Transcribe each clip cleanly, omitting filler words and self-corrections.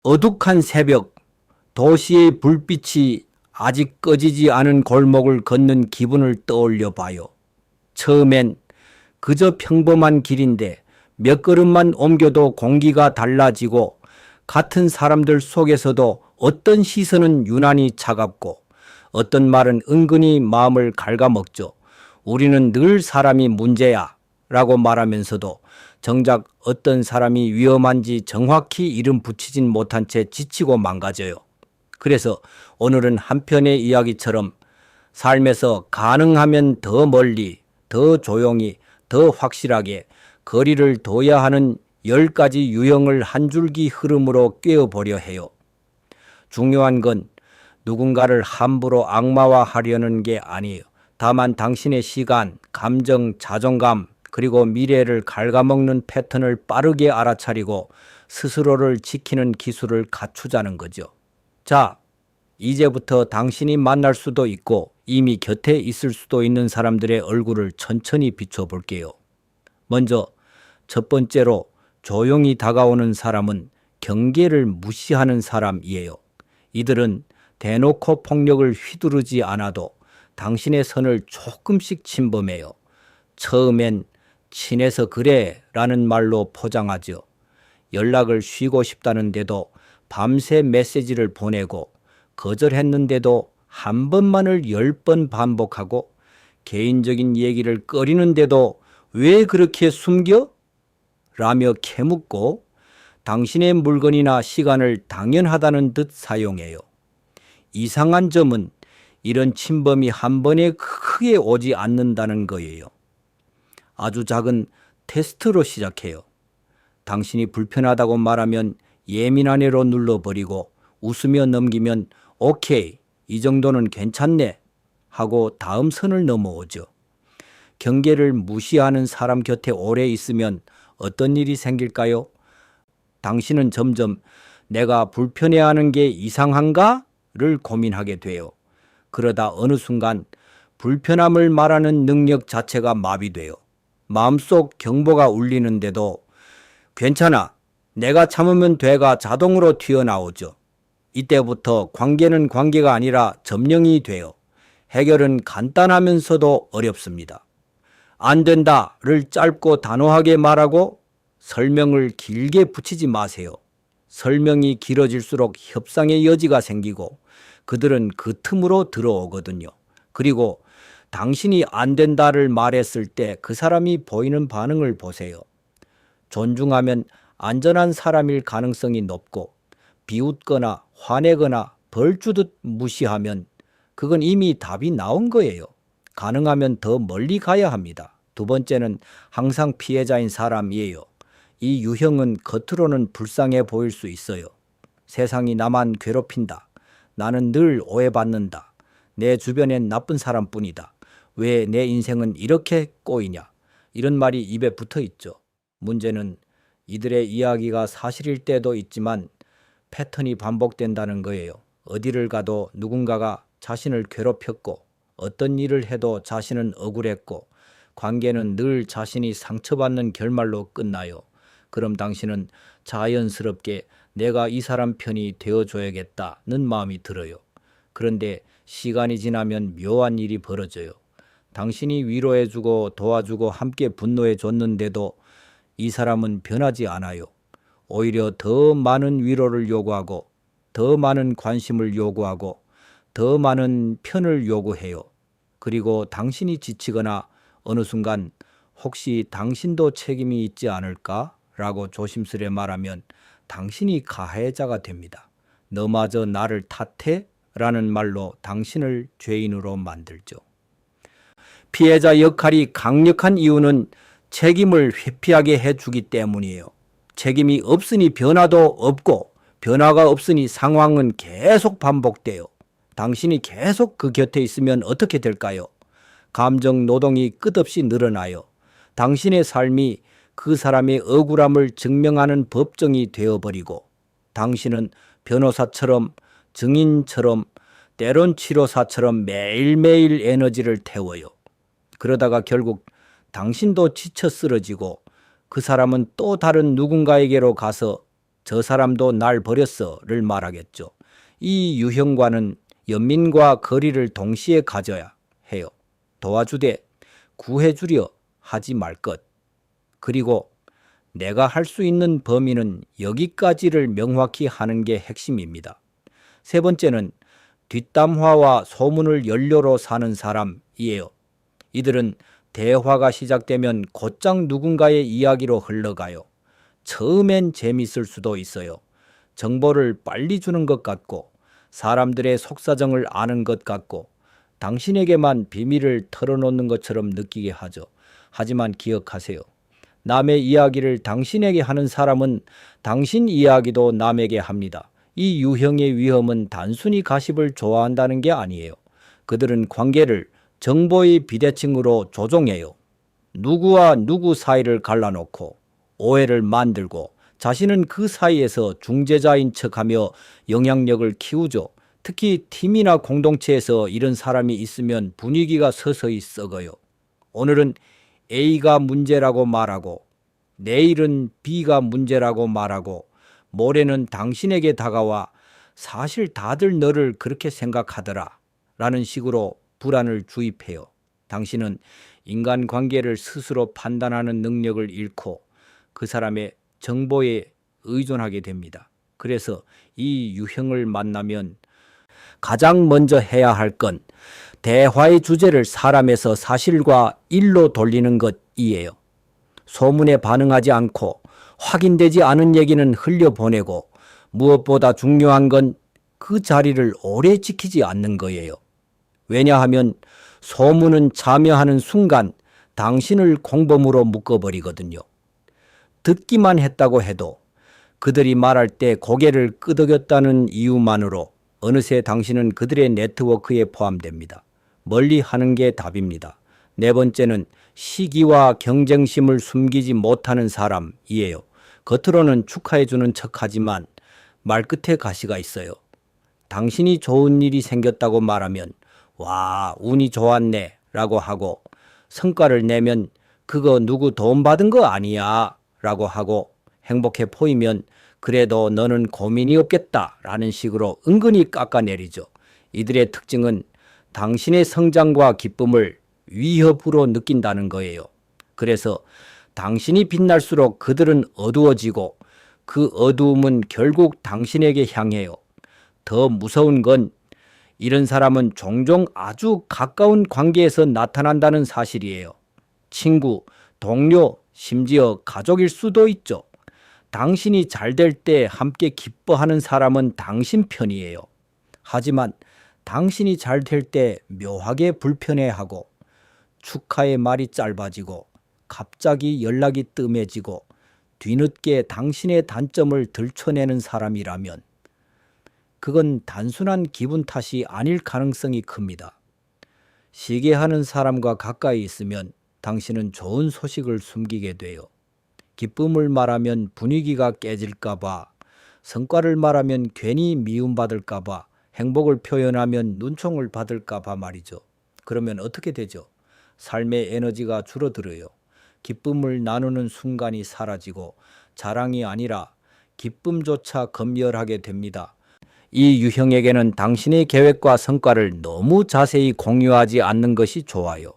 어둑한 새벽, 도시의 불빛이 아직 꺼지지 않은 골목을 걷는 기분을 떠올려 봐요. 처음엔 그저 평범한 길인데 몇 걸음만 옮겨도 공기가 달라지고 같은 사람들 속에서도 어떤 시선은 유난히 차갑고 어떤 말은 은근히 마음을 갉아먹죠. 우리는 늘 사람이 문제야 라고 말하면서도 정작 어떤 사람이 위험한지 정확히 이름 붙이진 못한 채 지치고 망가져요. 그래서 오늘은 한 편의 이야기처럼 삶에서 가능하면 더 멀리, 더 조용히, 더 확실하게 거리를 둬야 하는 10가지 유형을 한 줄기 흐름으로 꿰어보려 해요. 중요한 건 누군가를 함부로 악마화하려는 게 아니에요. 다만 당신의 시간, 감정, 자존감, 그리고 미래를 갉아먹는 패턴을 빠르게 알아차리고 스스로를 지키는 기술을 갖추자는 거죠. 자, 이제부터 당신이 만날 수도 있고 이미 곁에 있을 수도 있는 사람들의 얼굴을 천천히 비춰볼게요. 먼저 첫 번째로 조용히 다가오는 사람은 경계를 무시하는 사람이에요. 이들은 대놓고 폭력을 휘두르지 않아도 당신의 선을 조금씩 침범해요. 처음엔 친해서 그래 라는 말로 포장하죠. 연락을 쉬고 싶다는데도 밤새 메시지를 보내고 거절했는데도 한 번만을 10번 반복하고 개인적인 얘기를 꺼리는데도 왜 그렇게 숨겨? 라며 캐묻고 당신의 물건이나 시간을 당연하다는 듯 사용해요. 이상한 점은 이런 침범이 한 번에 크게 오지 않는다는 거예요. 아주 작은 테스트로 시작해요. 당신이 불편하다고 말하면 예민한 애로 눌러버리고 웃으며 넘기면 오케이, 이 정도는 괜찮네 하고 다음 선을 넘어오죠. 경계를 무시하는 사람 곁에 오래 있으면 어떤 일이 생길까요? 당신은 점점 내가 불편해하는 게 이상한가?를 고민하게 돼요. 그러다 어느 순간 불편함을 말하는 능력 자체가 마비돼요. 마음속 경보가 울리는데도 괜찮아, 내가 참으면 돼가 자동으로 튀어나오죠. 이때부터 관계는 관계가 아니라 점령이 돼요. 해결은 간단하면서도 어렵습니다. 안 된다를 짧고 단호하게 말하고 설명을 길게 붙이지 마세요. 설명이 길어질수록 협상의 여지가 생기고 그들은 그 틈으로 들어오거든요. 그리고 당신이 안 된다를 말했을 때 그 사람이 보이는 반응을 보세요. 존중하면 안전한 사람일 가능성이 높고 비웃거나 화내거나 벌주듯 무시하면 그건 이미 답이 나온 거예요. 가능하면 더 멀리 가야 합니다. 두 번째는 항상 피해자인 사람이에요. 이 유형은 겉으로는 불쌍해 보일 수 있어요. 세상이 나만 괴롭힌다. 나는 늘 오해받는다. 내 주변엔 나쁜 사람뿐이다. 왜 내 인생은 이렇게 꼬이냐. 이런 말이 입에 붙어 있죠. 문제는 이들의 이야기가 사실일 때도 있지만 패턴이 반복된다는 거예요. 어디를 가도 누군가가 자신을 괴롭혔고 어떤 일을 해도 자신은 억울했고 관계는 늘 자신이 상처받는 결말로 끝나요. 그럼 당신은 자연스럽게 내가 이 사람 편이 되어줘야겠다는 마음이 들어요. 그런데 시간이 지나면 묘한 일이 벌어져요. 당신이 위로해주고 도와주고 함께 분노해줬는데도 이 사람은 변하지 않아요. 오히려 더 많은 위로를 요구하고 더 많은 관심을 요구하고 더 많은 편을 요구해요. 그리고 당신이 지치거나 어느 순간 혹시 당신도 책임이 있지 않을까? 라고 조심스레 말하면 당신이 가해자가 됩니다. 너마저 나를 탓해? 라는 말로 당신을 죄인으로 만들죠. 피해자 역할이 강력한 이유는 책임을 회피하게 해주기 때문이에요. 책임이 없으니 변화도 없고 변화가 없으니 상황은 계속 반복돼요. 당신이 계속 그 곁에 있으면 어떻게 될까요? 감정 노동이 끝없이 늘어나요. 당신의 삶이 그 사람의 억울함을 증명하는 법정이 되어버리고 당신은 변호사처럼 증인처럼 때론 치료사처럼 매일매일 에너지를 태워요. 그러다가 결국 당신도 지쳐 쓰러지고 그 사람은 또 다른 누군가에게로 가서 저 사람도 날 버렸어를 말하겠죠. 이 유형과는 연민과 거리를 동시에 가져야 해요. 도와주되 구해주려 하지 말 것. 그리고 내가 할 수 있는 범위는 여기까지를 명확히 하는 게 핵심입니다. 세 번째는 뒷담화와 소문을 연료로 사는 사람이에요. 이들은 대화가 시작되면 곧장 누군가의 이야기로 흘러가요. 처음엔 재밌을 수도 있어요. 정보를 빨리 주는 것 같고 사람들의 속사정을 아는 것 같고 당신에게만 비밀을 털어놓는 것처럼 느끼게 하죠. 하지만 기억하세요. 남의 이야기를 당신에게 하는 사람은 당신 이야기도 남에게 합니다. 이 유형의 위험은 단순히 가십을 좋아한다는 게 아니에요. 그들은 관계를 정보의 비대칭으로 조종해요. 누구와 누구 사이를 갈라놓고 오해를 만들고 자신은 그 사이에서 중재자인 척하며 영향력을 키우죠. 특히 팀이나 공동체에서 이런 사람이 있으면 분위기가 서서히 썩어요. 오늘은 A가 문제라고 말하고 내일은 B가 문제라고 말하고 모레는 당신에게 다가와 사실 다들 너를 그렇게 생각하더라 라는 식으로 불안을 주입해요. 당신은 인간관계를 스스로 판단하는 능력을 잃고 그 사람의 정보에 의존하게 됩니다. 그래서 이 유형을 만나면 가장 먼저 해야 할 건 대화의 주제를 사람에서 사실과 일로 돌리는 것이에요. 소문에 반응하지 않고 확인되지 않은 얘기는 흘려보내고 무엇보다 중요한 건 그 자리를 오래 지키지 않는 거예요. 왜냐하면 소문은 참여하는 순간 당신을 공범으로 묶어버리거든요. 듣기만 했다고 해도 그들이 말할 때 고개를 끄덕였다는 이유만으로 어느새 당신은 그들의 네트워크에 포함됩니다. 멀리 하는 게 답입니다. 네 번째는 시기와 경쟁심을 숨기지 못하는 사람이에요. 겉으로는 축하해주는 척하지만 말끝에 가시가 있어요. 당신이 좋은 일이 생겼다고 말하면 와, 운이 좋았네 라고 하고 성과를 내면 그거 누구 도움 받은 거 아니야 라고 하고 행복해 보이면 그래도 너는 고민이 없겠다 라는 식으로 은근히 깎아내리죠. 이들의 특징은 당신의 성장과 기쁨을 위협으로 느낀다는 거예요. 그래서 당신이 빛날수록 그들은 어두워지고 그 어두움은 결국 당신에게 향해요. 더 무서운 건 이런 사람은 종종 아주 가까운 관계에서 나타난다는 사실이에요. 친구, 동료, 심지어 가족일 수도 있죠. 당신이 잘 될 때 함께 기뻐하는 사람은 당신 편이에요. 하지만 당신이 잘 될 때 묘하게 불편해하고 축하의 말이 짧아지고 갑자기 연락이 뜸해지고 뒤늦게 당신의 단점을 들춰내는 사람이라면 그건 단순한 기분 탓이 아닐 가능성이 큽니다. 시기하는 사람과 가까이 있으면 당신은 좋은 소식을 숨기게 돼요. 기쁨을 말하면 분위기가 깨질까봐, 성과를 말하면 괜히 미움받을까봐, 행복을 표현하면 눈총을 받을까봐 말이죠. 그러면 어떻게 되죠? 삶의 에너지가 줄어들어요. 기쁨을 나누는 순간이 사라지고 자랑이 아니라 기쁨조차 검열하게 됩니다. 이 유형에게는 당신의 계획과 성과를 너무 자세히 공유하지 않는 것이 좋아요.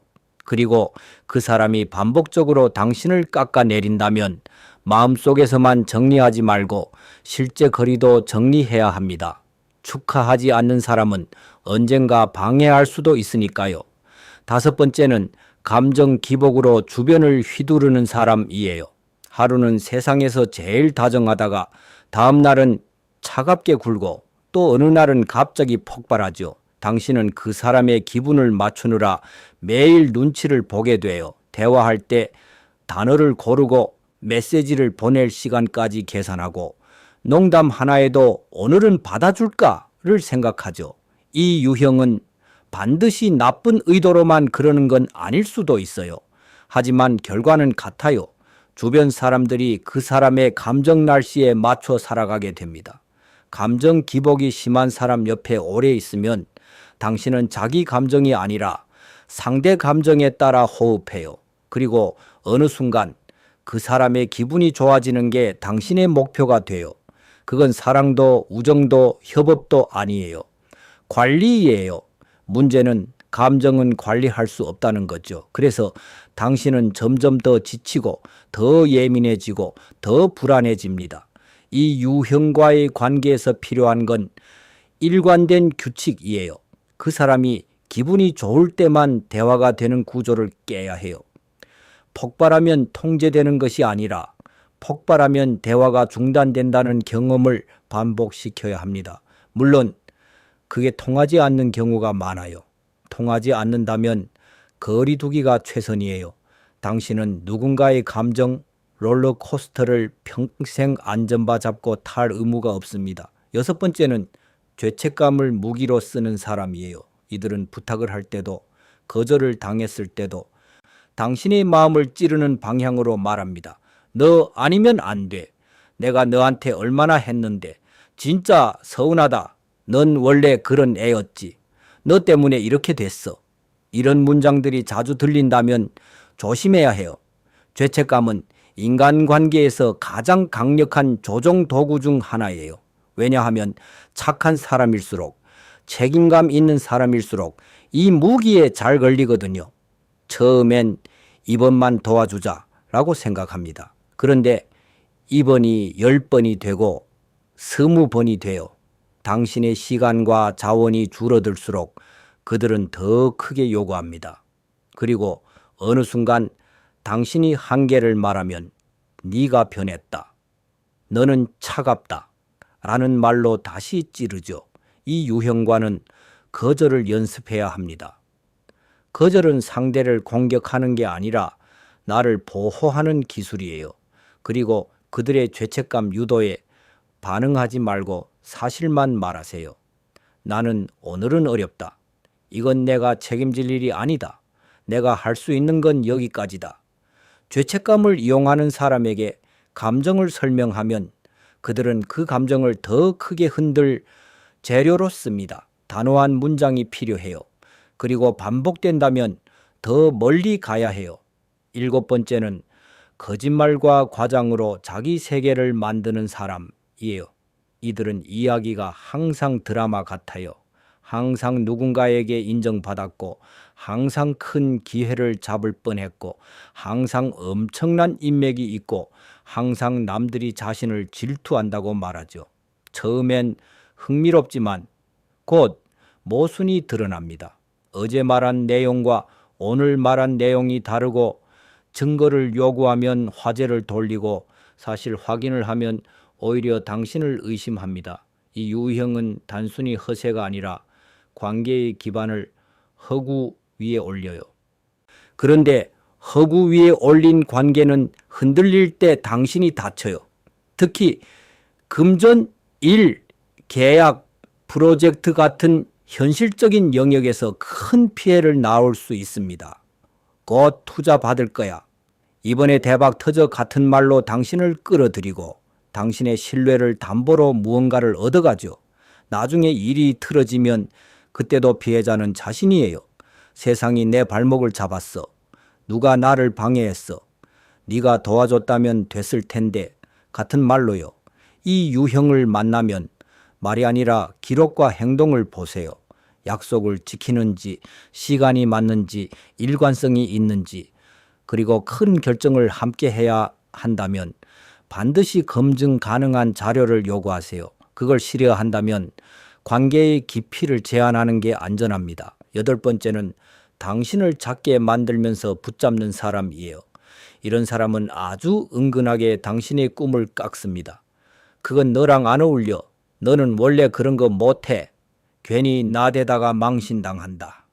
그리고 그 사람이 반복적으로 당신을 깎아내린다면 마음속에서만 정리하지 말고 실제 거리도 정리해야 합니다. 축하하지 않는 사람은 언젠가 방해할 수도 있으니까요. 다섯 번째는 감정 기복으로 주변을 휘두르는 사람이에요. 하루는 세상에서 제일 다정하다가 다음 날은 차갑게 굴고 또 어느 날은 갑자기 폭발하죠. 당신은 그 사람의 기분을 맞추느라 매일 눈치를 보게 돼요. 대화할 때 단어를 고르고 메시지를 보낼 시간까지 계산하고 농담 하나에도 오늘은 받아줄까를 생각하죠. 이 유형은 반드시 나쁜 의도로만 그러는 건 아닐 수도 있어요. 하지만 결과는 같아요. 주변 사람들이 그 사람의 감정 날씨에 맞춰 살아가게 됩니다. 감정 기복이 심한 사람 옆에 오래 있으면 당신은 자기 감정이 아니라 상대 감정에 따라 호흡해요. 그리고 어느 순간 그 사람의 기분이 좋아지는 게 당신의 목표가 돼요. 그건 사랑도 우정도 협업도 아니에요. 관리예요. 문제는 감정은 관리할 수 없다는 거죠. 그래서 당신은 점점 더 지치고 더 예민해지고 더 불안해집니다. 이 유형과의 관계에서 필요한 건 일관된 규칙이에요. 그 사람이 기분이 좋을 때만 대화가 되는 구조를 깨야 해요. 폭발하면 통제되는 것이 아니라 폭발하면 대화가 중단된다는 경험을 반복시켜야 합니다. 물론 그게 통하지 않는 경우가 많아요. 통하지 않는다면 거리 두기가 최선이에요. 당신은 누군가의 감정 롤러코스터를 평생 안전바 잡고 탈 의무가 없습니다. 여섯 번째는 죄책감을 무기로 쓰는 사람이에요. 이들은 부탁을 할 때도 거절을 당했을 때도 당신의 마음을 찌르는 방향으로 말합니다. 너 아니면 안 돼. 내가 너한테 얼마나 했는데. 진짜 서운하다. 넌 원래 그런 애였지. 너 때문에 이렇게 됐어. 이런 문장들이 자주 들린다면 조심해야 해요. 죄책감은 인간관계에서 가장 강력한 조종 도구 중 하나예요. 왜냐하면 착한 사람일수록 책임감 있는 사람일수록 이 무기에 잘 걸리거든요. 처음엔 이번만 도와주자라고 생각합니다. 그런데 이번이 10번이 되고 20번이 돼요. 당신의 시간과 자원이 줄어들수록 그들은 더 크게 요구합니다. 그리고 어느 순간 당신이 한계를 말하면 네가 변했다. 너는 차갑다. 라는 말로 다시 찌르죠. 이 유형과는 거절을 연습해야 합니다. 거절은 상대를 공격하는 게 아니라 나를 보호하는 기술이에요. 그리고 그들의 죄책감 유도에 반응하지 말고 사실만 말하세요. 나는 오늘은 어렵다. 이건 내가 책임질 일이 아니다. 내가 할 수 있는 건 여기까지다. 죄책감을 이용하는 사람에게 감정을 설명하면 그들은 그 감정을 더 크게 흔들 재료로 씁니다. 단호한 문장이 필요해요. 그리고 반복된다면 더 멀리 가야 해요. 7번째는 거짓말과 과장으로 자기 세계를 만드는 사람이에요. 이들은 이야기가 항상 드라마 같아요. 항상 누군가에게 인정받았고 항상 큰 기회를 잡을 뻔했고 항상 엄청난 인맥이 있고 항상 남들이 자신을 질투한다고 말하죠. 처음엔 흥미롭지만 곧 모순이 드러납니다. 어제 말한 내용과 오늘 말한 내용이 다르고 증거를 요구하면 화제를 돌리고 사실 확인을 하면 오히려 당신을 의심합니다. 이 유형은 단순히 허세가 아니라 관계의 기반을 허구 위에 올려요. 그런데 허구 위에 올린 관계는 흔들릴 때 당신이 다쳐요. 특히 금전, 일, 계약, 프로젝트 같은 현실적인 영역에서 큰 피해를 낳을 수 있습니다. 곧 투자 받을 거야. 이번에 대박 터져 같은 말로 당신을 끌어들이고 당신의 신뢰를 담보로 무언가를 얻어가죠. 나중에 일이 틀어지면 그때도 피해자는 자신이에요. 세상이 내 발목을 잡았어. 누가 나를 방해했어. 네가 도와줬다면 됐을 텐데 같은 말로요. 이 유형을 만나면 말이 아니라 기록과 행동을 보세요. 약속을 지키는지, 시간이 맞는지, 일관성이 있는지, 그리고 큰 결정을 함께 해야 한다면 반드시 검증 가능한 자료를 요구하세요. 그걸 싫어한다면 관계의 깊이를 제한하는 게 안전합니다. 8번째는 당신을 작게 만들면서 붙잡는 사람이에요. 이런 사람은 아주 은근하게 당신의 꿈을 깎습니다. 그건 너랑 안 어울려. 너는 원래 그런 거 못해. 괜히 나대다가 망신당한다.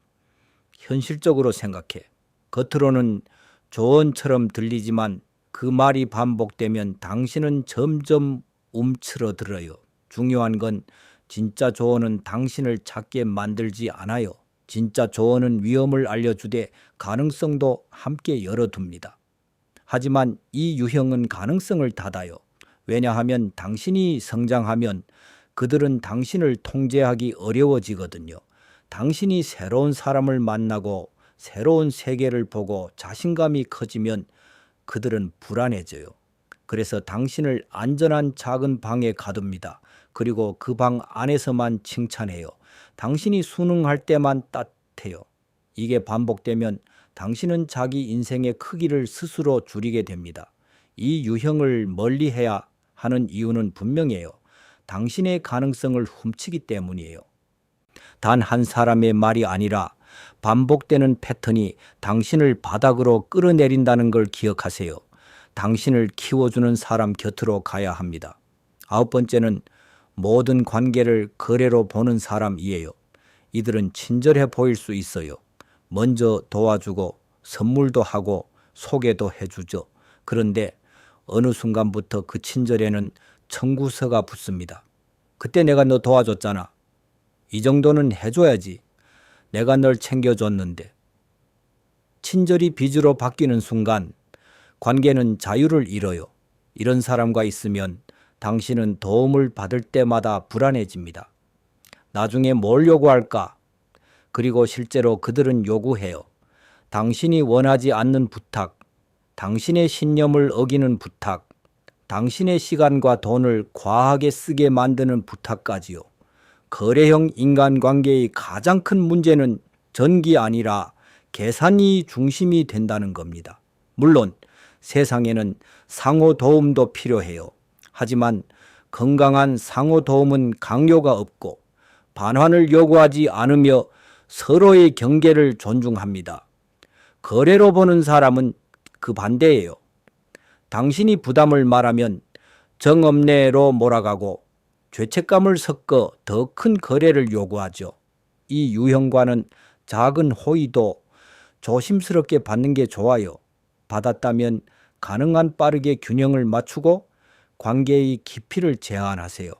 현실적으로 생각해. 겉으로는 조언처럼 들리지만 그 말이 반복되면 당신은 점점 움츠러들어요. 중요한 건 진짜 조언은 당신을 작게 만들지 않아요. 진짜 조언은 위험을 알려주되 가능성도 함께 열어둡니다. 하지만 이 유형은 가능성을 닫아요. 왜냐하면 당신이 성장하면 그들은 당신을 통제하기 어려워지거든요. 당신이 새로운 사람을 만나고 새로운 세계를 보고 자신감이 커지면 그들은 불안해져요. 그래서 당신을 안전한 작은 방에 가둡니다. 그리고 그 방 안에서만 칭찬해요. 당신이 순응할 때만 따뜻해요. 이게 반복되면 당신은 자기 인생의 크기를 스스로 줄이게 됩니다. 이 유형을 멀리해야 하는 이유는 분명해요. 당신의 가능성을 훔치기 때문이에요. 단 한 사람의 말이 아니라 반복되는 패턴이 당신을 바닥으로 끌어내린다는 걸 기억하세요. 당신을 키워주는 사람 곁으로 가야 합니다. 9번째는 모든 관계를 거래로 보는 사람이에요. 이들은 친절해 보일 수 있어요. 먼저 도와주고 선물도 하고 소개도 해주죠. 그런데 어느 순간부터 그 친절에는 청구서가 붙습니다. 그때 내가 너 도와줬잖아. 이 정도는 해줘야지. 내가 널 챙겨줬는데. 친절이 빚으로 바뀌는 순간 관계는 자유를 잃어요. 이런 사람과 있으면 당신은 도움을 받을 때마다 불안해집니다. 나중에 뭘 요구할까? 그리고 실제로 그들은 요구해요. 당신이 원하지 않는 부탁, 당신의 신념을 어기는 부탁, 당신의 시간과 돈을 과하게 쓰게 만드는 부탁까지요. 거래형 인간관계의 가장 큰 문제는 전기 아니라 계산이 중심이 된다는 겁니다. 물론 세상에는 상호 도움도 필요해요. 하지만 건강한 상호 도움은 강요가 없고 반환을 요구하지 않으며 서로의 경계를 존중합니다. 거래로 보는 사람은 그 반대예요. 당신이 부담을 말하면 정없네로 몰아가고 죄책감을 섞어 더 큰 거래를 요구하죠. 이 유형과는 작은 호의도 조심스럽게 받는 게 좋아요. 받았다면 가능한 빠르게 균형을 맞추고 관계의 깊이를 제한하세요.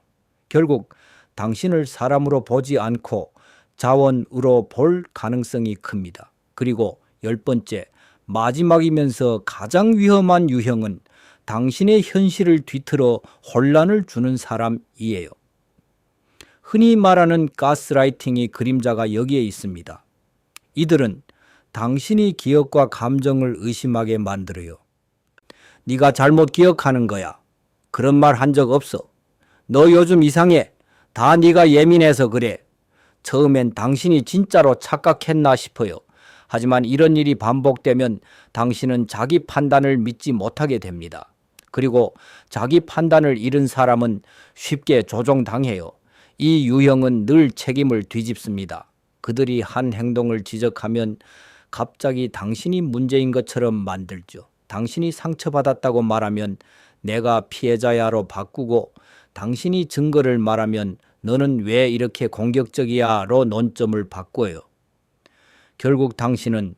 결국 당신을 사람으로 보지 않고 자원으로 볼 가능성이 큽니다. 그리고 10번째, 마지막이면서 가장 위험한 유형은 당신의 현실을 뒤틀어 혼란을 주는 사람이에요. 흔히 말하는 가스라이팅의 그림자가 여기에 있습니다. 이들은 당신이 기억과 감정을 의심하게 만들어요. 네가 잘못 기억하는 거야. 그런 말 한 적 없어. 너 요즘 이상해. 다 네가 예민해서 그래. 처음엔 당신이 진짜로 착각했나 싶어요. 하지만 이런 일이 반복되면 당신은 자기 판단을 믿지 못하게 됩니다. 그리고 자기 판단을 잃은 사람은 쉽게 조종당해요. 이 유형은 늘 책임을 뒤집습니다. 그들이 한 행동을 지적하면 갑자기 당신이 문제인 것처럼 만들죠. 당신이 상처받았다고 말하면 내가 피해자야로 바꾸고 당신이 증거를 말하면 너는 왜 이렇게 공격적이야로 논점을 바꿔요. 결국 당신은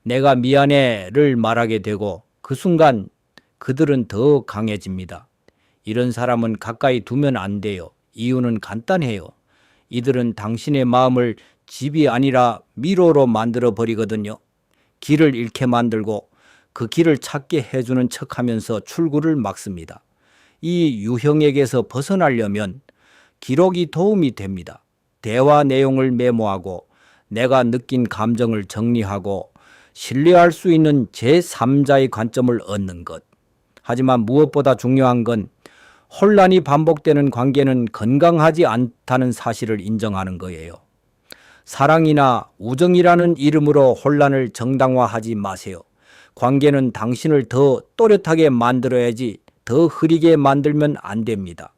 내가 미안해를 말하게 되고 그 순간 그들은 더 강해집니다. 이런 사람은 가까이 두면 안 돼요. 이유는 간단해요. 이들은 당신의 마음을 집이 아니라 미로로 만들어 버리거든요. 길을 잃게 만들고 그 길을 찾게 해주는 척하면서 출구를 막습니다. 이 유형에게서 벗어나려면 기록이 도움이 됩니다. 대화 내용을 메모하고 내가 느낀 감정을 정리하고 신뢰할 수 있는 제3자의 관점을 얻는 것. 하지만 무엇보다 중요한 건 혼란이 반복되는 관계는 건강하지 않다는 사실을 인정하는 거예요. 사랑이나 우정이라는 이름으로 혼란을 정당화하지 마세요. 관계는 당신을 더 또렷하게 만들어야지 더 흐리게 만들면 안 됩니다.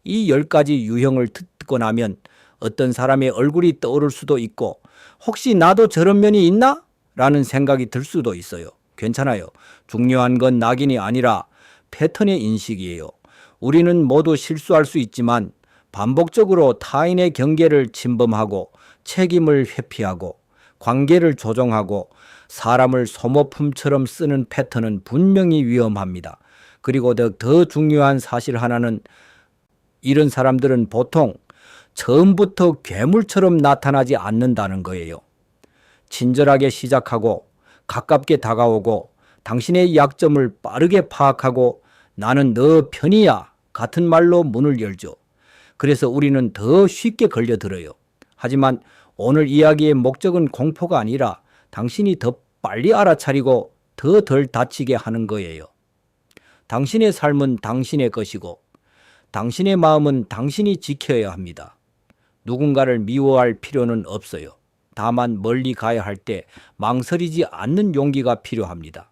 이 10가지 유형을 듣고 나면 어떤 사람의 얼굴이 떠오를 수도 있고 혹시 나도 저런 면이 있나? 라는 생각이 들 수도 있어요. 괜찮아요. 중요한 건 낙인이 아니라 패턴의 인식이에요. 우리는 모두 실수할 수 있지만 반복적으로 타인의 경계를 침범하고 책임을 회피하고 관계를 조종하고 사람을 소모품처럼 쓰는 패턴은 분명히 위험합니다. 그리고 더 중요한 사실 하나는 이런 사람들은 보통 처음부터 괴물처럼 나타나지 않는다는 거예요. 친절하게 시작하고 가깝게 다가오고 당신의 약점을 빠르게 파악하고 나는 너 편이야 같은 말로 문을 열죠. 그래서 우리는 더 쉽게 걸려들어요. 하지만 오늘 이야기의 목적은 공포가 아니라 당신이 더 빨리 알아차리고 더 덜 다치게 하는 거예요. 당신의 삶은 당신의 것이고 당신의 마음은 당신이 지켜야 합니다. 누군가를 미워할 필요는 없어요. 다만 멀리 가야 할 때 망설이지 않는 용기가 필요합니다.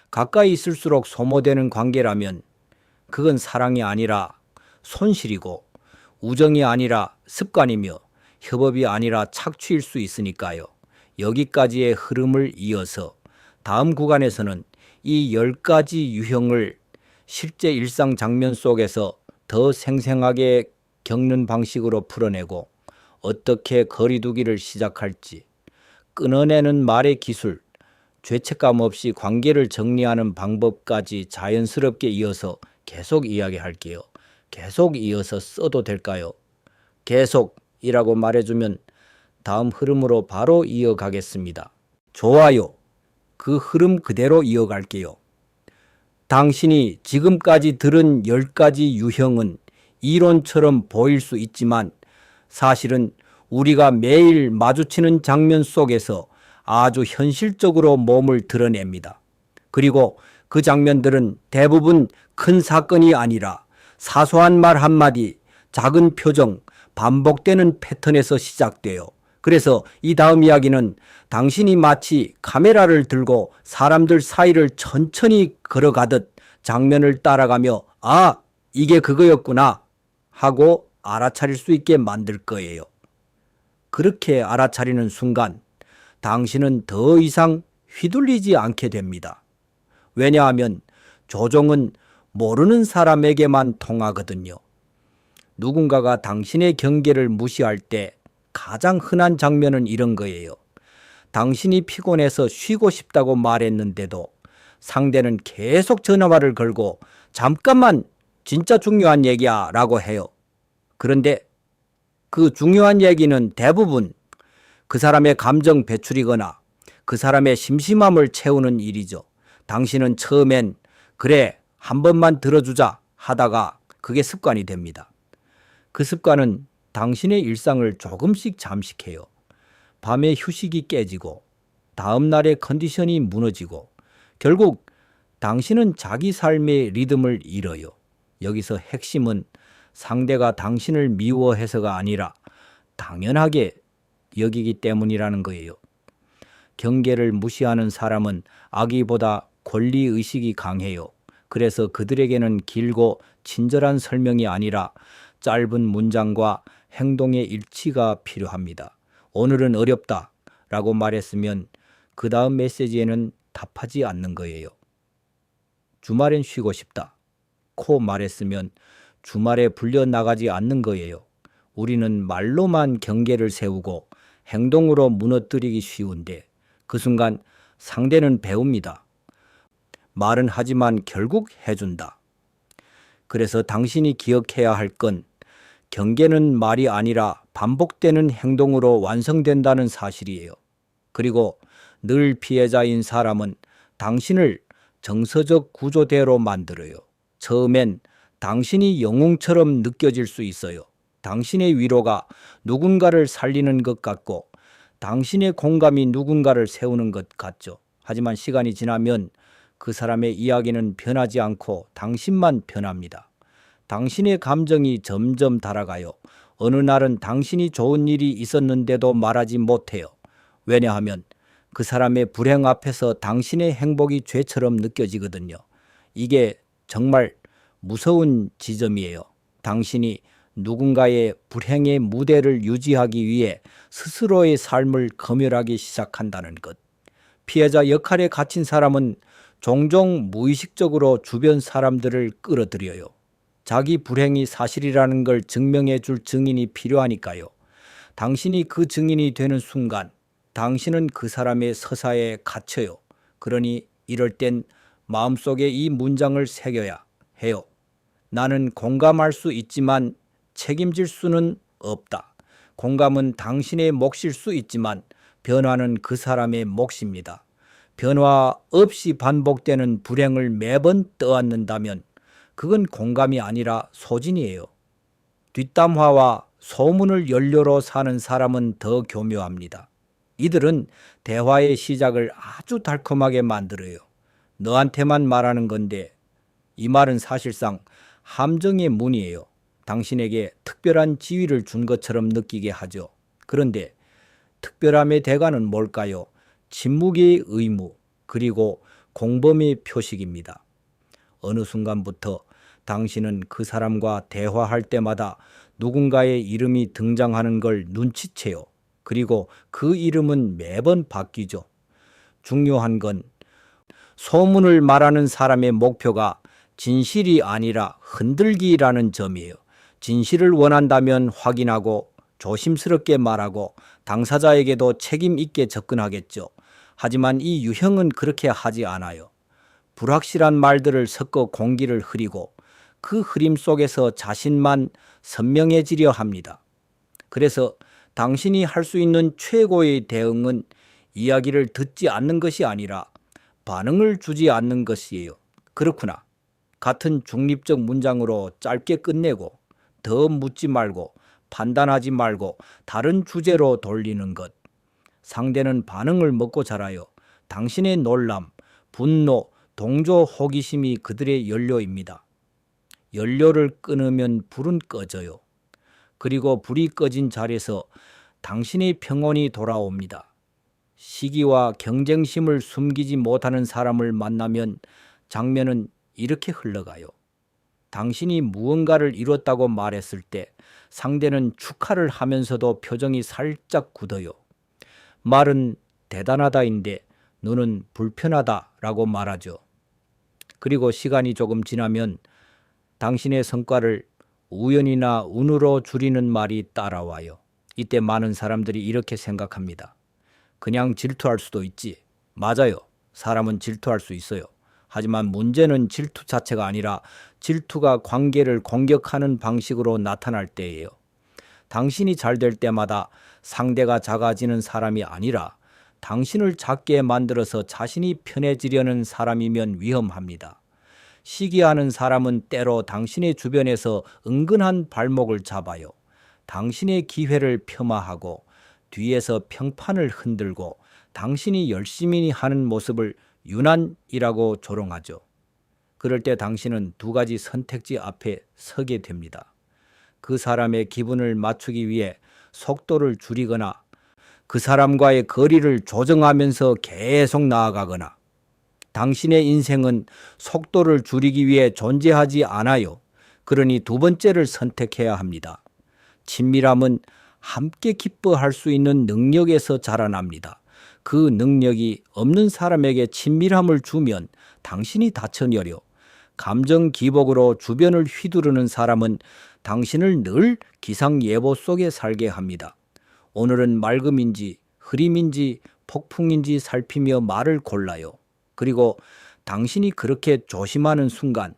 가까이 있을수록 소모되는 관계라면 그건 사랑이 아니라 손실이고 우정이 아니라 습관이며 협업이 아니라 착취일 수 있으니까요. 여기까지의 흐름을 이어서 다음 구간에서는 이 10가지 유형을 실제 일상 장면 속에서 더 생생하게 겪는 방식으로 풀어내고 어떻게 거리두기를 시작할지, 끊어내는 말의 기술, 죄책감 없이 관계를 정리하는 방법까지 자연스럽게 이어서 계속 이야기할게요. 계속 이어서 써도 될까요? 계속이라고 말해주면 다음 흐름으로 바로 이어가겠습니다. 좋아요. 그 흐름 그대로 이어갈게요. 당신이 지금까지 들은 10가지 유형은 이론처럼 보일 수 있지만 사실은 우리가 매일 마주치는 장면 속에서 아주 현실적으로 몸을 드러냅니다. 그리고 그 장면들은 대부분 큰 사건이 아니라 사소한 말 한마디, 작은 표정, 반복되는 패턴에서 시작돼요. 그래서 이 다음 이야기는 당신이 마치 카메라를 들고 사람들 사이를 천천히 걸어가듯 장면을 따라가며 아, 이게 그거였구나 하고 알아차릴 수 있게 만들 거예요. 그렇게 알아차리는 순간 당신은 더 이상 휘둘리지 않게 됩니다. 왜냐하면 조종은 모르는 사람에게만 통하거든요. 누군가가 당신의 경계를 무시할 때 가장 흔한 장면은 이런 거예요. 당신이 피곤해서 쉬고 싶다고 말했는데도 상대는 계속 전화를 걸고 잠깐만 진짜 중요한 얘기야 라고 해요. 그런데 그 중요한 얘기는 대부분 그 사람의 감정 배출이거나 그 사람의 심심함을 채우는 일이죠. 당신은 처음엔 그래 한 번만 들어주자 하다가 그게 습관이 됩니다. 그 습관은 당신의 일상을 조금씩 잠식해요. 밤에 휴식이 깨지고 다음 날의 컨디션이 무너지고 결국 당신은 자기 삶의 리듬을 잃어요. 여기서 핵심은 상대가 당신을 미워해서가 아니라 당연하게 여기기 때문이라는 거예요. 경계를 무시하는 사람은 아기보다 권리의식이 강해요. 그래서 그들에게는 길고 친절한 설명이 아니라 짧은 문장과 행동의 일치가 필요합니다. 오늘은 어렵다 라고 말했으면 그 다음 메시지에는 답하지 않는 거예요. 주말엔 쉬고 싶다 코 말했으면 주말에 불려나가지 않는 거예요. 우리는 말로만 경계를 세우고 행동으로 무너뜨리기 쉬운데 그 순간 상대는 배웁니다. 말은 하지만 결국 해준다. 그래서 당신이 기억해야 할 건 경계는 말이 아니라 반복되는 행동으로 완성된다는 사실이에요. 그리고 늘 피해자인 사람은 당신을 정서적 구조대로 만들어요. 처음엔 당신이 영웅처럼 느껴질 수 있어요. 당신의 위로가 누군가를 살리는 것 같고 당신의 공감이 누군가를 세우는 것 같죠. 하지만 시간이 지나면 그 사람의 이야기는 변하지 않고 당신만 변합니다. 당신의 감정이 점점 달아가요. 어느 날은 당신이 좋은 일이 있었는데도 말하지 못해요. 왜냐하면 그 사람의 불행 앞에서 당신의 행복이 죄처럼 느껴지거든요. 이게 정말 무서운 지점이에요. 당신이 누군가의 불행의 무대를 유지하기 위해 스스로의 삶을 검열하기 시작한다는 것. 피해자 역할에 갇힌 사람은 종종 무의식적으로 주변 사람들을 끌어들여요. 자기 불행이 사실이라는 걸 증명해 줄 증인이 필요하니까요. 당신이 그 증인이 되는 순간 당신은 그 사람의 서사에 갇혀요. 그러니 이럴 땐 마음속에 이 문장을 새겨야 해요. 나는 공감할 수 있지만 책임질 수는 없다. 공감은 당신의 몫일 수 있지만 변화는 그 사람의 몫입니다. 변화 없이 반복되는 불행을 매번 떠안는다면 그건 공감이 아니라 소진이에요. 뒷담화와 소문을 연료로 사는 사람은 더 교묘합니다. 이들은 대화의 시작을 아주 달콤하게 만들어요. 너한테만 말하는 건데 이 말은 사실상 함정의 문이에요. 당신에게 특별한 지위를 준 것처럼 느끼게 하죠. 그런데 특별함의 대가는 뭘까요? 침묵의 의무, 그리고 공범의 표식입니다. 어느 순간부터 당신은 그 사람과 대화할 때마다 누군가의 이름이 등장하는 걸 눈치채요. 그리고 그 이름은 매번 바뀌죠. 중요한 건 소문을 말하는 사람의 목표가 진실이 아니라 흔들기라는 점이에요. 진실을 원한다면 확인하고 조심스럽게 말하고 당사자에게도 책임 있게 접근하겠죠. 하지만 이 유형은 그렇게 하지 않아요. 불확실한 말들을 섞어 공기를 흐리고 그 흐림 속에서 자신만 선명해지려 합니다. 그래서 당신이 할 수 있는 최고의 대응은 이야기를 듣지 않는 것이 아니라 반응을 주지 않는 것이에요. 그렇구나. 같은 중립적 문장으로 짧게 끝내고 더 묻지 말고 판단하지 말고 다른 주제로 돌리는 것. 상대는 반응을 먹고 자라요. 당신의 놀람, 분노, 동조, 호기심이 그들의 연료입니다. 연료를 끊으면 불은 꺼져요. 그리고 불이 꺼진 자리에서 당신의 평온이 돌아옵니다. 시기와 경쟁심을 숨기지 못하는 사람을 만나면 장면은 이렇게 흘러가요. 당신이 무언가를 이뤘다고 말했을 때 상대는 축하를 하면서도 표정이 살짝 굳어요. 말은 대단하다인데 눈은 불편하다라고 말하죠. 그리고 시간이 조금 지나면 당신의 성과를 우연이나 운으로 줄이는 말이 따라와요. 이때 많은 사람들이 이렇게 생각합니다. 그냥 질투할 수도 있지. 맞아요. 사람은 질투할 수 있어요. 하지만 문제는 질투 자체가 아니라 질투가 관계를 공격하는 방식으로 나타날 때예요. 당신이 잘 될 때마다 상대가 작아지는 사람이 아니라 당신을 작게 만들어서 자신이 편해지려는 사람이면 위험합니다. 시기하는 사람은 때로 당신의 주변에서 은근한 발목을 잡아요. 당신의 기회를 폄하하고 뒤에서 평판을 흔들고 당신이 열심히 하는 모습을 유난이라고 조롱하죠. 그럴 때 당신은 두 가지 선택지 앞에 서게 됩니다. 그 사람의 기분을 맞추기 위해 속도를 줄이거나 그 사람과의 거리를 조정하면서 계속 나아가거나 당신의 인생은 속도를 줄이기 위해 존재하지 않아요. 그러니 두 번째를 선택해야 합니다. 친밀함은 함께 기뻐할 수 있는 능력에서 자라납니다. 그 능력이 없는 사람에게 친밀함을 주면 당신이 다쳐내려 감정 기복으로 주변을 휘두르는 사람은 당신을 늘 기상예보 속에 살게 합니다. 오늘은 맑음인지 흐림인지 폭풍인지 살피며 말을 골라요. 그리고 당신이 그렇게 조심하는 순간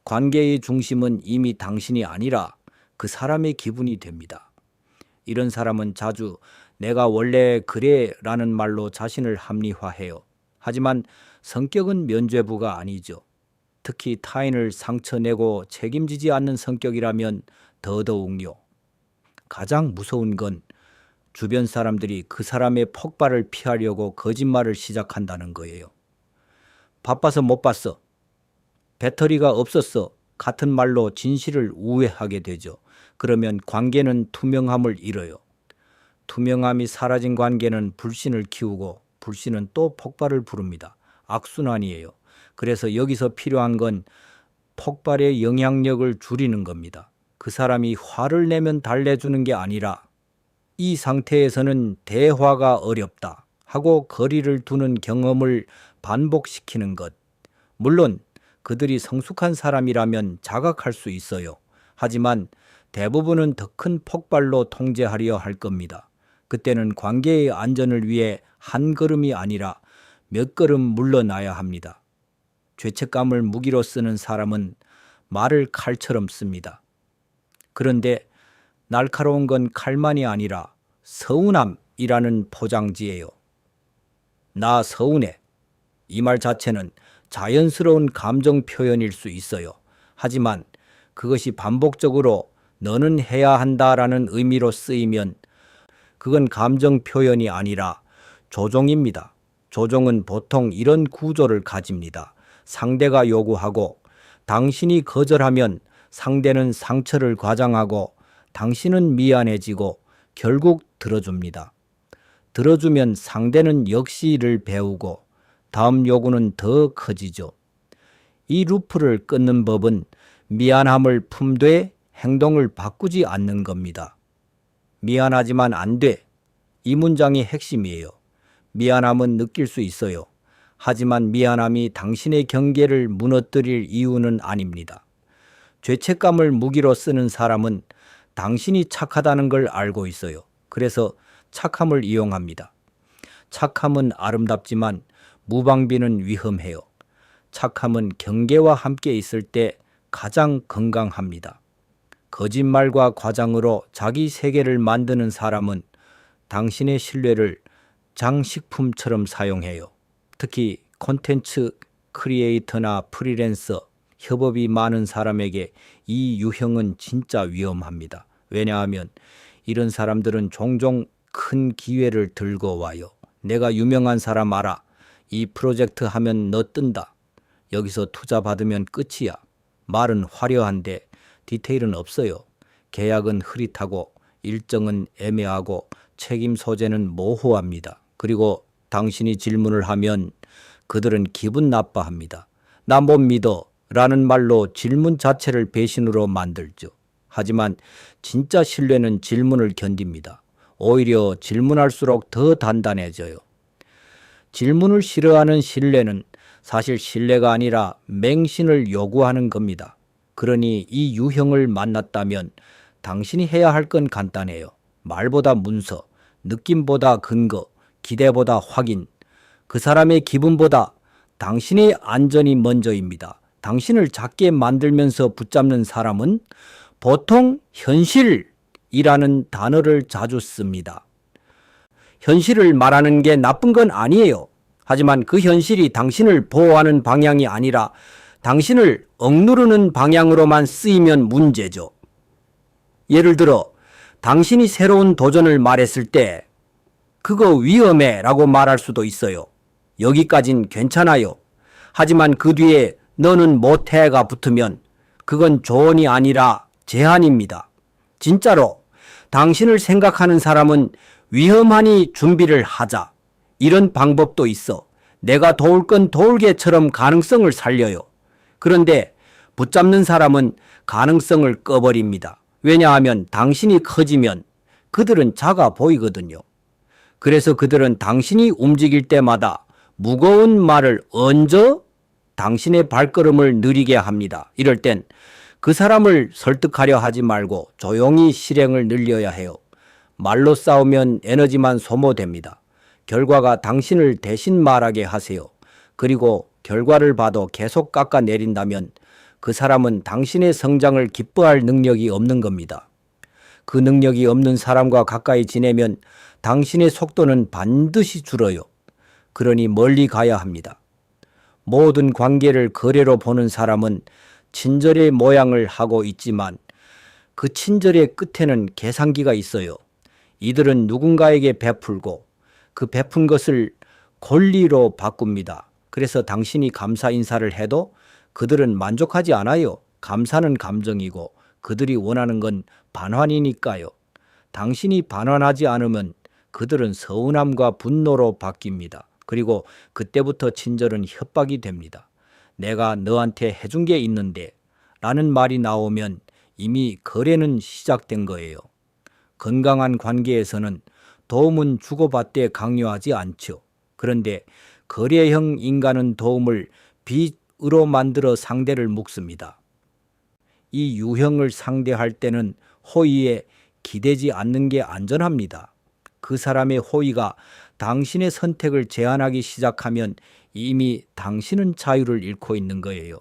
관계의 중심은 이미 당신이 아니라 그 사람의 기분이 됩니다. 이런 사람은 자주 내가 원래 그래 라는 말로 자신을 합리화해요. 하지만 성격은 면죄부가 아니죠. 특히 타인을 상처내고 책임지지 않는 성격이라면 더더욱요. 가장 무서운 건 주변 사람들이 그 사람의 폭발을 피하려고 거짓말을 시작한다는 거예요. 바빠서 못 봤어. 배터리가 없었어. 같은 말로 진실을 우회하게 되죠. 그러면 관계는 투명함을 잃어요. 투명함이 사라진 관계는 불신을 키우고 불신은 또 폭발을 부릅니다. 악순환이에요. 그래서 여기서 필요한 건 폭발의 영향력을 줄이는 겁니다. 그 사람이 화를 내면 달래주는 게 아니라 이 상태에서는 대화가 어렵다 하고 거리를 두는 경험을 반복시키는 것. 물론 그들이 성숙한 사람이라면 자각할 수 있어요. 하지만 대부분은 더 큰 폭발로 통제하려 할 겁니다. 그때는 관계의 안전을 위해 한 걸음이 아니라 몇 걸음 물러나야 합니다. 죄책감을 무기로 쓰는 사람은 말을 칼처럼 씁니다. 그런데 날카로운 건 칼만이 아니라 서운함이라는 포장지예요. 나 서운해. 이 말 자체는 자연스러운 감정 표현일 수 있어요. 하지만 그것이 반복적으로 너는 해야 한다라는 의미로 쓰이면 그건 감정 표현이 아니라 조종입니다. 조종은 보통 이런 구조를 가집니다. 상대가 요구하고 당신이 거절하면 상대는 상처를 과장하고 당신은 미안해지고 결국 들어줍니다. 들어주면 상대는 역시 이를 배우고 다음 요구는 더 커지죠. 이 루프를 끊는 법은 미안함을 품되 행동을 바꾸지 않는 겁니다. 미안하지만 안 돼. 이 문장이 핵심이에요. 미안함은 느낄 수 있어요. 하지만 미안함이 당신의 경계를 무너뜨릴 이유는 아닙니다. 죄책감을 무기로 쓰는 사람은 당신이 착하다는 걸 알고 있어요. 그래서 착함을 이용합니다. 착함은 아름답지만 무방비는 위험해요. 착함은 경계와 함께 있을 때 가장 건강합니다. 거짓말과 과장으로 자기 세계를 만드는 사람은 당신의 신뢰를 장식품처럼 사용해요. 특히 콘텐츠 크리에이터나 프리랜서, 협업이 많은 사람에게 이 유형은 진짜 위험합니다. 왜냐하면 이런 사람들은 종종 큰 기회를 들고 와요. 내가 유명한 사람 알아. 이 프로젝트 하면 너 뜬다. 여기서 투자 받으면 끝이야. 말은 화려한데 디테일은 없어요. 계약은 흐릿하고 일정은 애매하고 책임 소재는 모호합니다. 그리고 당신이 질문을 하면 그들은 기분 나빠합니다. 나 못 믿어 라는 말로 질문 자체를 배신으로 만들죠. 하지만 진짜 신뢰는 질문을 견딥니다. 오히려 질문할수록 더 단단해져요. 질문을 싫어하는 신뢰는 사실 신뢰가 아니라 맹신을 요구하는 겁니다. 그러니 이 유형을 만났다면 당신이 해야 할 건 간단해요. 말보다 문서, 느낌보다 근거, 기대보다 확인. 그 사람의 기분보다 당신의 안전이 먼저입니다. 당신을 작게 만들면서 붙잡는 사람은 보통 현실이라는 단어를 자주 씁니다. 현실을 말하는 게 나쁜 건 아니에요. 하지만 그 현실이 당신을 보호하는 방향이 아니라 당신을 억누르는 방향으로만 쓰이면 문제죠. 예를 들어 당신이 새로운 도전을 말했을 때 그거 위험해 라고 말할 수도 있어요. 여기까진 괜찮아요. 하지만 그 뒤에 너는 못해가 붙으면 그건 조언이 아니라 제한입니다. 진짜로 당신을 생각하는 사람은 위험하니 준비를 하자. 이런 방법도 있어. 내가 도울 건 도울게처럼 가능성을 살려요. 그런데 붙잡는 사람은 가능성을 꺼버립니다. 왜냐하면 당신이 커지면 그들은 작아 보이거든요. 그래서 그들은 당신이 움직일 때마다 무거운 말을 얹어 당신의 발걸음을 느리게 합니다. 이럴 땐 그 사람을 설득하려 하지 말고 조용히 실행을 늘려야 해요. 말로 싸우면 에너지만 소모됩니다. 결과가 당신을 대신 말하게 하세요. 그리고 결과를 봐도 계속 깎아내린다면 그 사람은 당신의 성장을 기뻐할 능력이 없는 겁니다. 그 능력이 없는 사람과 가까이 지내면 당신의 속도는 반드시 줄어요. 그러니 멀리 가야 합니다. 모든 관계를 거래로 보는 사람은 친절의 모양을 하고 있지만 그 친절의 끝에는 계산기가 있어요. 이들은 누군가에게 베풀고 그 베푼 것을 권리로 바꿉니다. 그래서 당신이 감사 인사를 해도 그들은 만족하지 않아요. 감사는 감정이고 그들이 원하는 건 반환이니까요. 당신이 반환하지 않으면 그들은 서운함과 분노로 바뀝니다. 그리고 그때부터 친절은 협박이 됩니다. 내가 너한테 해준 게 있는데 라는 말이 나오면 이미 거래는 시작된 거예요. 건강한 관계에서는 도움은 주고받되 강요하지 않죠. 그런데 거래형 인간은 도움을 빚으로 만들어 상대를 묶습니다. 이 유형을 상대할 때는 호의에 기대지 않는 게 안전합니다. 그 사람의 호의가 당신의 선택을 제한하기 시작하면 이미 당신은 자유를 잃고 있는 거예요.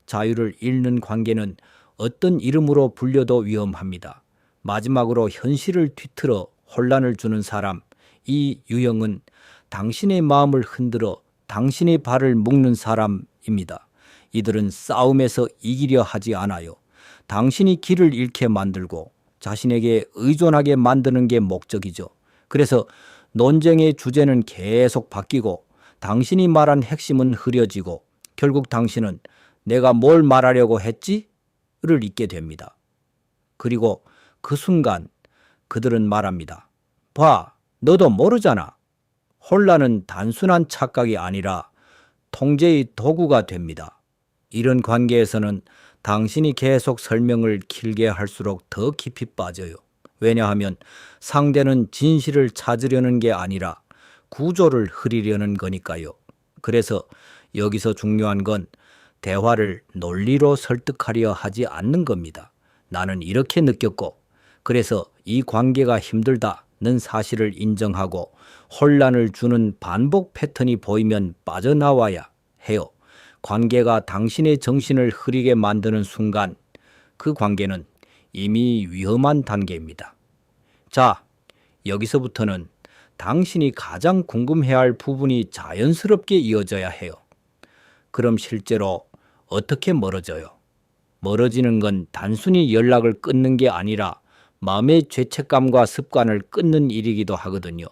자유를 잃는 관계는 어떤 이름으로 불려도 위험합니다. 마지막으로 현실을 뒤틀어 혼란을 주는 사람, 이 유형은 당신의 마음을 흔들어 당신의 발을 묶는 사람입니다. 이들은 싸움에서 이기려 하지 않아요. 당신이 길을 잃게 만들고 자신에게 의존하게 만드는 게 목적이죠. 그래서 논쟁의 주제는 계속 바뀌고 당신이 말한 핵심은 흐려지고 결국 당신은 내가 뭘 말하려고 했지?를 잊게 됩니다. 그리고 그 순간 그들은 말합니다. 봐, 너도 모르잖아. 혼란은 단순한 착각이 아니라 통제의 도구가 됩니다. 이런 관계에서는 당신이 계속 설명을 길게 할수록 더 깊이 빠져요. 왜냐하면 상대는 진실을 찾으려는 게 아니라 구조를 흐리려는 거니까요. 그래서 여기서 중요한 건 대화를 논리로 설득하려 하지 않는 겁니다. 나는 이렇게 느꼈고, 그래서 이 관계가 힘들다는 사실을 인정하고 혼란을 주는 반복 패턴이 보이면 빠져나와야 해요. 관계가 당신의 정신을 흐리게 만드는 순간 그 관계는 이미 위험한 단계입니다. 자, 여기서부터는 당신이 가장 궁금해야 할 부분이 자연스럽게 이어져야 해요. 그럼 실제로 어떻게 멀어져요? 멀어지는 건 단순히 연락을 끊는 게 아니라 마음의 죄책감과 습관을 끊는 일이기도 하거든요.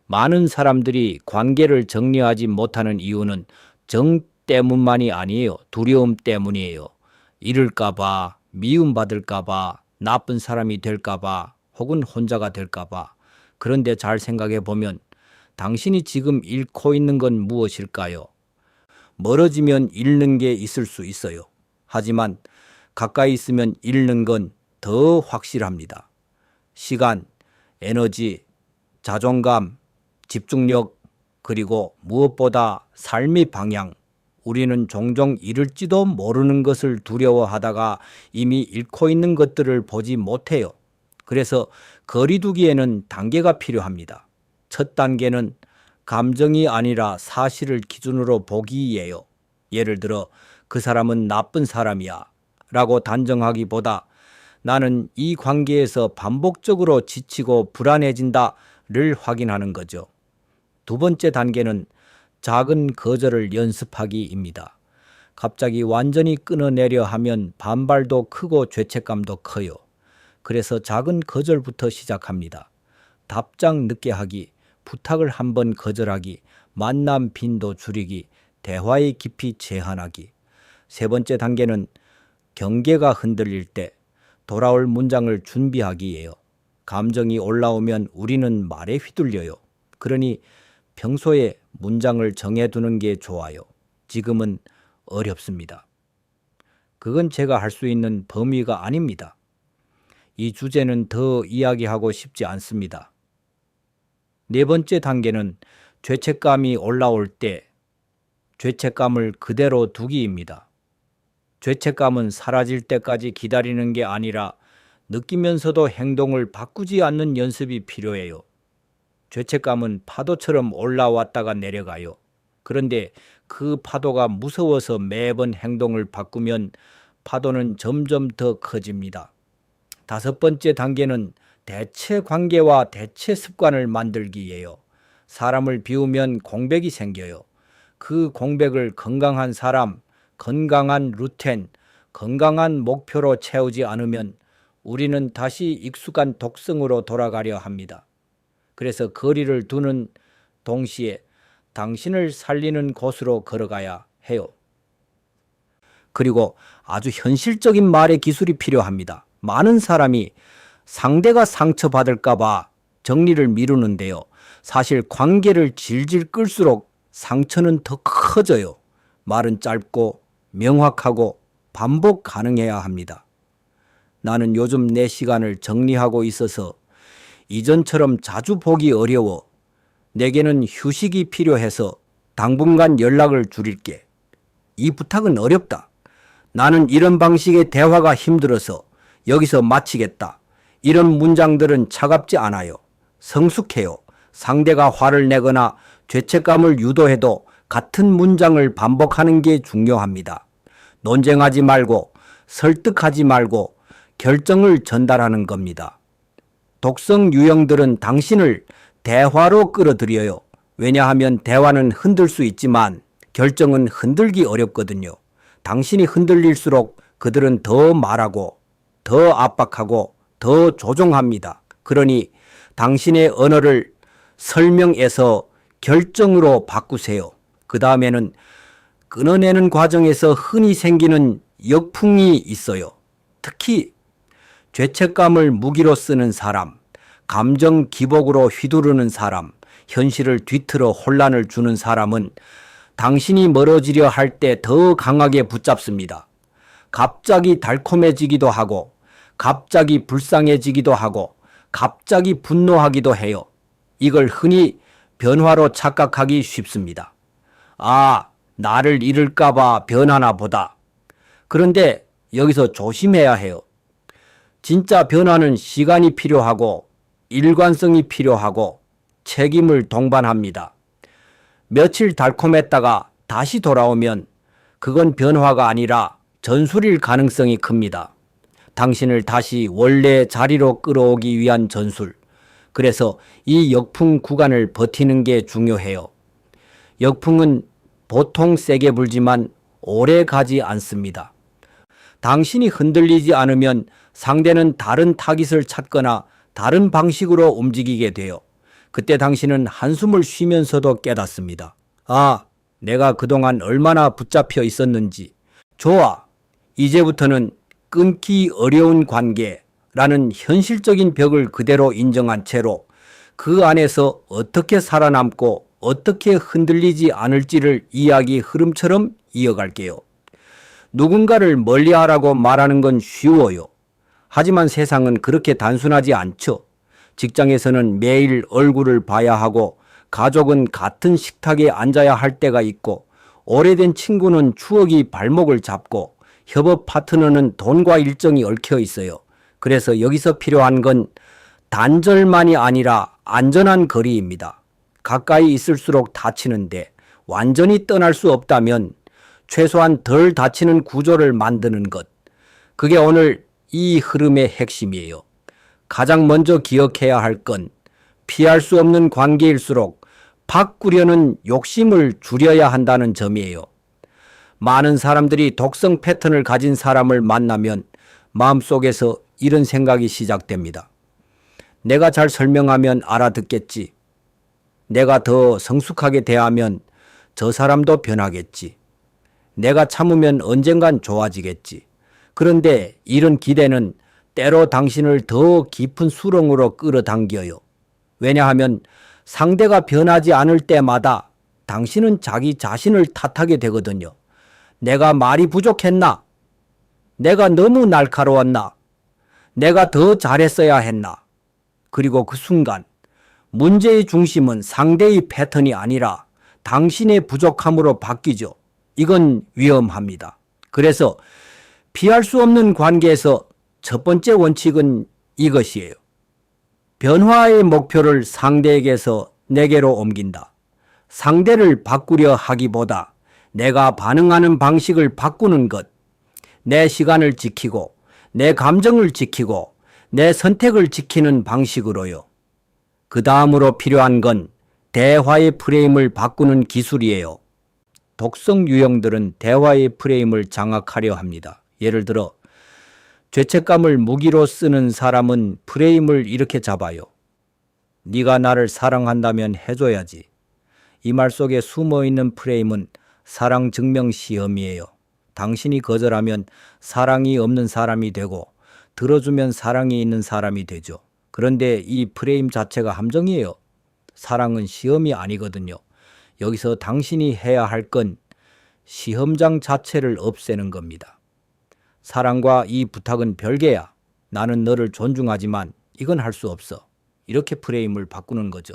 많은 사람들이 관계를 정리하지 못하는 이유는 정 때문만이 아니에요. 두려움 때문이에요. 잃을까봐, 미움받을까봐, 나쁜 사람이 될까봐, 혹은 혼자가 될까봐. 그런데 잘 생각해 보면 당신이 지금 잃고 있는 건 무엇일까요? 멀어지면 잃는 게 있을 수 있어요. 하지만 가까이 있으면 잃는 건 더 확실합니다. 시간, 에너지, 자존감, 집중력, 그리고 무엇보다 삶의 방향. 우리는 종종 잃을지도 모르는 것을 두려워하다가 이미 잃고 있는 것들을 보지 못해요. 그래서 거리두기에는 단계가 필요합니다. 첫 단계는 감정이 아니라 사실을 기준으로 보기예요. 예를 들어 그 사람은 나쁜 사람이야 라고 단정하기보다 나는 이 관계에서 반복적으로 지치고 불안해진다를 확인하는 거죠. 두 번째 단계는 작은 거절을 연습하기입니다. 갑자기 완전히 끊어내려 하면 반발도 크고 죄책감도 커요. 그래서 작은 거절부터 시작합니다. 답장 늦게 하기, 부탁을 한번 거절하기, 만남 빈도 줄이기, 대화의 깊이 제한하기. 세 번째 단계는 경계가 흔들릴 때 돌아올 문장을 준비하기예요. 감정이 올라오면 우리는 말에 휘둘려요. 그러니 평소에 문장을 정해두는 게 좋아요. 지금은 어렵습니다. 그건 제가 할 수 있는 범위가 아닙니다. 이 주제는 더 이야기하고 싶지 않습니다. 네 번째 단계는 죄책감이 올라올 때 죄책감을 그대로 두기입니다. 죄책감은 사라질 때까지 기다리는 게 아니라 느끼면서도 행동을 바꾸지 않는 연습이 필요해요. 죄책감은 파도처럼 올라왔다가 내려가요. 그런데 그 파도가 무서워서 매번 행동을 바꾸면 파도는 점점 더 커집니다. 다섯 번째 단계는 대체 관계와 대체 습관을 만들기예요. 사람을 비우면 공백이 생겨요. 그 공백을 건강한 사람, 건강한 루틴, 건강한 목표로 채우지 않으면 우리는 다시 익숙한 독성으로 돌아가려 합니다. 그래서 거리를 두는 동시에 당신을 살리는 곳으로 걸어가야 해요. 그리고 아주 현실적인 말의 기술이 필요합니다. 많은 사람이 상대가 상처받을까 봐 정리를 미루는데요. 사실 관계를 질질 끌수록 상처는 더 커져요. 말은 짧고 명확하고 반복 가능해야 합니다. 나는 요즘 내 시간을 정리하고 있어서 이전처럼 자주 보기 어려워. 내게는 휴식이 필요해서 당분간 연락을 줄일게. 이 부탁은 어렵다. 나는 이런 방식의 대화가 힘들어서 여기서 마치겠다. 이런 문장들은 차갑지 않아요. 성숙해요. 상대가 화를 내거나 죄책감을 유도해도 같은 문장을 반복하는 게 중요합니다. 논쟁하지 말고 설득하지 말고 결정을 전달하는 겁니다. 독성 유형들은 당신을 대화로 끌어들여요. 왜냐하면 대화는 흔들 수 있지만 결정은 흔들기 어렵거든요. 당신이 흔들릴수록 그들은 더 말하고 더 압박하고 더 조종합니다. 그러니 당신의 언어를 설명에서 결정으로 바꾸세요. 그 다음에는 끊어내는 과정에서 흔히 생기는 역풍이 있어요. 특히 죄책감을 무기로 쓰는 사람, 감정 기복으로 휘두르는 사람, 현실을 뒤틀어 혼란을 주는 사람은 당신이 멀어지려 할 때 더 강하게 붙잡습니다. 갑자기 달콤해지기도 하고, 갑자기 불쌍해지기도 하고, 갑자기 분노하기도 해요. 이걸 흔히 변화로 착각하기 쉽습니다. 아, 나를 잃을까봐 변하나 보다. 그런데 여기서 조심해야 해요. 진짜 변화는 시간이 필요하고 일관성이 필요하고 책임을 동반합니다. 며칠 달콤했다가 다시 돌아오면 그건 변화가 아니라 전술일 가능성이 큽니다. 당신을 다시 원래 자리로 끌어오기 위한 전술. 그래서 이 역풍 구간을 버티는 게 중요해요. 역풍은 보통 세게 불지만 오래 가지 않습니다. 당신이 흔들리지 않으면 상대는 다른 타깃을 찾거나 다른 방식으로 움직이게 돼요. 그때 당신은 한숨을 쉬면서도 깨닫습니다. 아, 내가 그동안 얼마나 붙잡혀 있었는지. 좋아. 이제부터는 끊기 어려운 관계라는 현실적인 벽을 그대로 인정한 채로 그 안에서 어떻게 살아남고 어떻게 흔들리지 않을지를 이야기 흐름처럼 이어갈게요. 누군가를 멀리하라고 말하는 건 쉬워요. 하지만 세상은 그렇게 단순하지 않죠. 직장에서는 매일 얼굴을 봐야 하고 가족은 같은 식탁에 앉아야 할 때가 있고 오래된 친구는 추억이 발목을 잡고 협업 파트너는 돈과 일정이 얽혀 있어요. 그래서 여기서 필요한 건 단절만이 아니라 안전한 거리입니다. 가까이 있을수록 다치는데 완전히 떠날 수 없다면 최소한 덜 다치는 구조를 만드는 것. 그게 오늘 이 흐름의 핵심이에요. 가장 먼저 기억해야 할 건 피할 수 없는 관계일수록 바꾸려는 욕심을 줄여야 한다는 점이에요. 많은 사람들이 독성 패턴을 가진 사람을 만나면 마음속에서 이런 생각이 시작됩니다. 내가 잘 설명하면 알아듣겠지. 내가 더 성숙하게 대하면 저 사람도 변하겠지. 내가 참으면 언젠간 좋아지겠지. 그런데 이런 기대는 때로 당신을 더 깊은 수렁으로 끌어당겨요. 왜냐하면 상대가 변하지 않을 때마다 당신은 자기 자신을 탓하게 되거든요. 내가 말이 부족했나? 내가 너무 날카로웠나? 내가 더 잘했어야 했나? 그리고 그 순간 문제의 중심은 상대의 패턴이 아니라 당신의 부족함으로 바뀌죠. 이건 위험합니다. 그래서 피할 수 없는 관계에서 첫 번째 원칙은 이것이에요. 변화의 목표를 상대에게서 내게로 옮긴다. 상대를 바꾸려 하기보다 내가 반응하는 방식을 바꾸는 것, 내 시간을 지키고 내 감정을 지키고 내 선택을 지키는 방식으로요. 그 다음으로 필요한 건 대화의 프레임을 바꾸는 기술이에요. 독성 유형들은 대화의 프레임을 장악하려 합니다. 예를 들어 죄책감을 무기로 쓰는 사람은 프레임을 이렇게 잡아요. 네가 나를 사랑한다면 해줘야지. 이 말 속에 숨어있는 프레임은 사랑 증명 시험이에요. 당신이 거절하면 사랑이 없는 사람이 되고 들어주면 사랑이 있는 사람이 되죠. 그런데 이 프레임 자체가 함정이에요. 사랑은 시험이 아니거든요. 여기서 당신이 해야 할 건 시험장 자체를 없애는 겁니다. 사랑과 이 부탁은 별개야. 나는 너를 존중하지만 이건 할 수 없어. 이렇게 프레임을 바꾸는 거죠.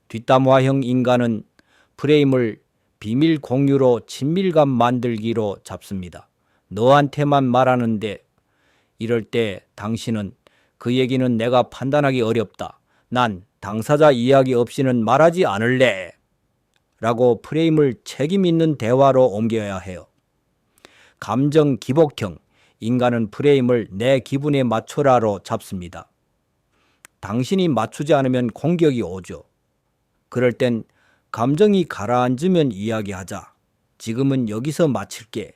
뒷담화형 인간은 프레임을 비밀 공유로 친밀감 만들기로 잡습니다. 너한테만 말하는데 이럴 때 당신은 그 얘기는 내가 판단하기 어렵다. 난 당사자 이야기 없이는 말하지 않을래. 라고 프레임을 책임 있는 대화로 옮겨야 해요. 감정 기복형 인간은 프레임을 내 기분에 맞춰라로 잡습니다. 당신이 맞추지 않으면 공격이 오죠. 그럴 땐 감정이 가라앉으면 이야기하자. 지금은 여기서 마칠게.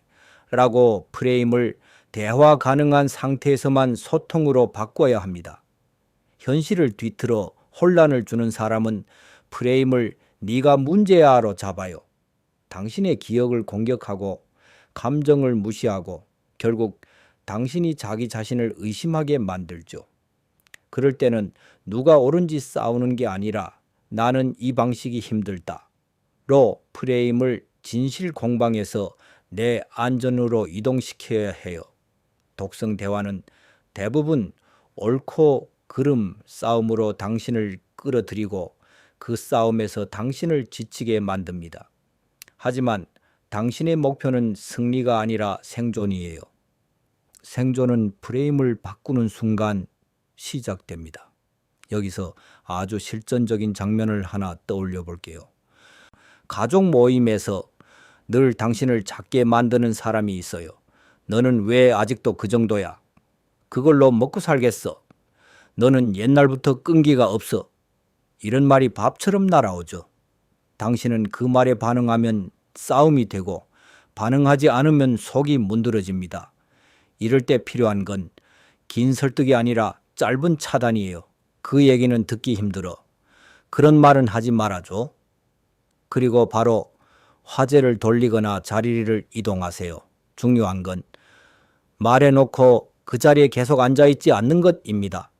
라고 프레임을 대화 가능한 상태에서만 소통으로 바꿔야 합니다. 현실을 뒤틀어 혼란을 주는 사람은 프레임을 네가 문제야로 잡아요. 당신의 기억을 공격하고 감정을 무시하고 결국 당신이 자기 자신을 의심하게 만들죠. 그럴 때는 누가 옳은지 싸우는 게 아니라 나는 이 방식이 힘들다로 프레임을 진실 공방에서 내 안전으로 이동시켜야 해요. 독성 대화는 대부분 옳고 그름 싸움으로 당신을 끌어들이고 그 싸움에서 당신을 지치게 만듭니다. 하지만 당신의 목표는 승리가 아니라 생존이에요. 생존은 프레임을 바꾸는 순간 시작됩니다. 여기서 아주 실전적인 장면을 하나 떠올려 볼게요. 가족 모임에서 늘 당신을 작게 만드는 사람이 있어요. 너는 왜 아직도 그 정도야? 그걸로 먹고 살겠어. 너는 옛날부터 끈기가 없어. 이런 말이 밥처럼 날아오죠. 당신은 그 말에 반응하면 싸움이 되고 반응하지 않으면 속이 문드러집니다. 이럴 때 필요한 건 긴 설득이 아니라 짧은 차단이에요. 그 얘기는 듣기 힘들어. 그런 말은 하지 말아줘. 그리고 바로 화제를 돌리거나 자리를 이동하세요. 중요한 건 말해놓고 그 자리에 계속 앉아있지 않는 것입니다.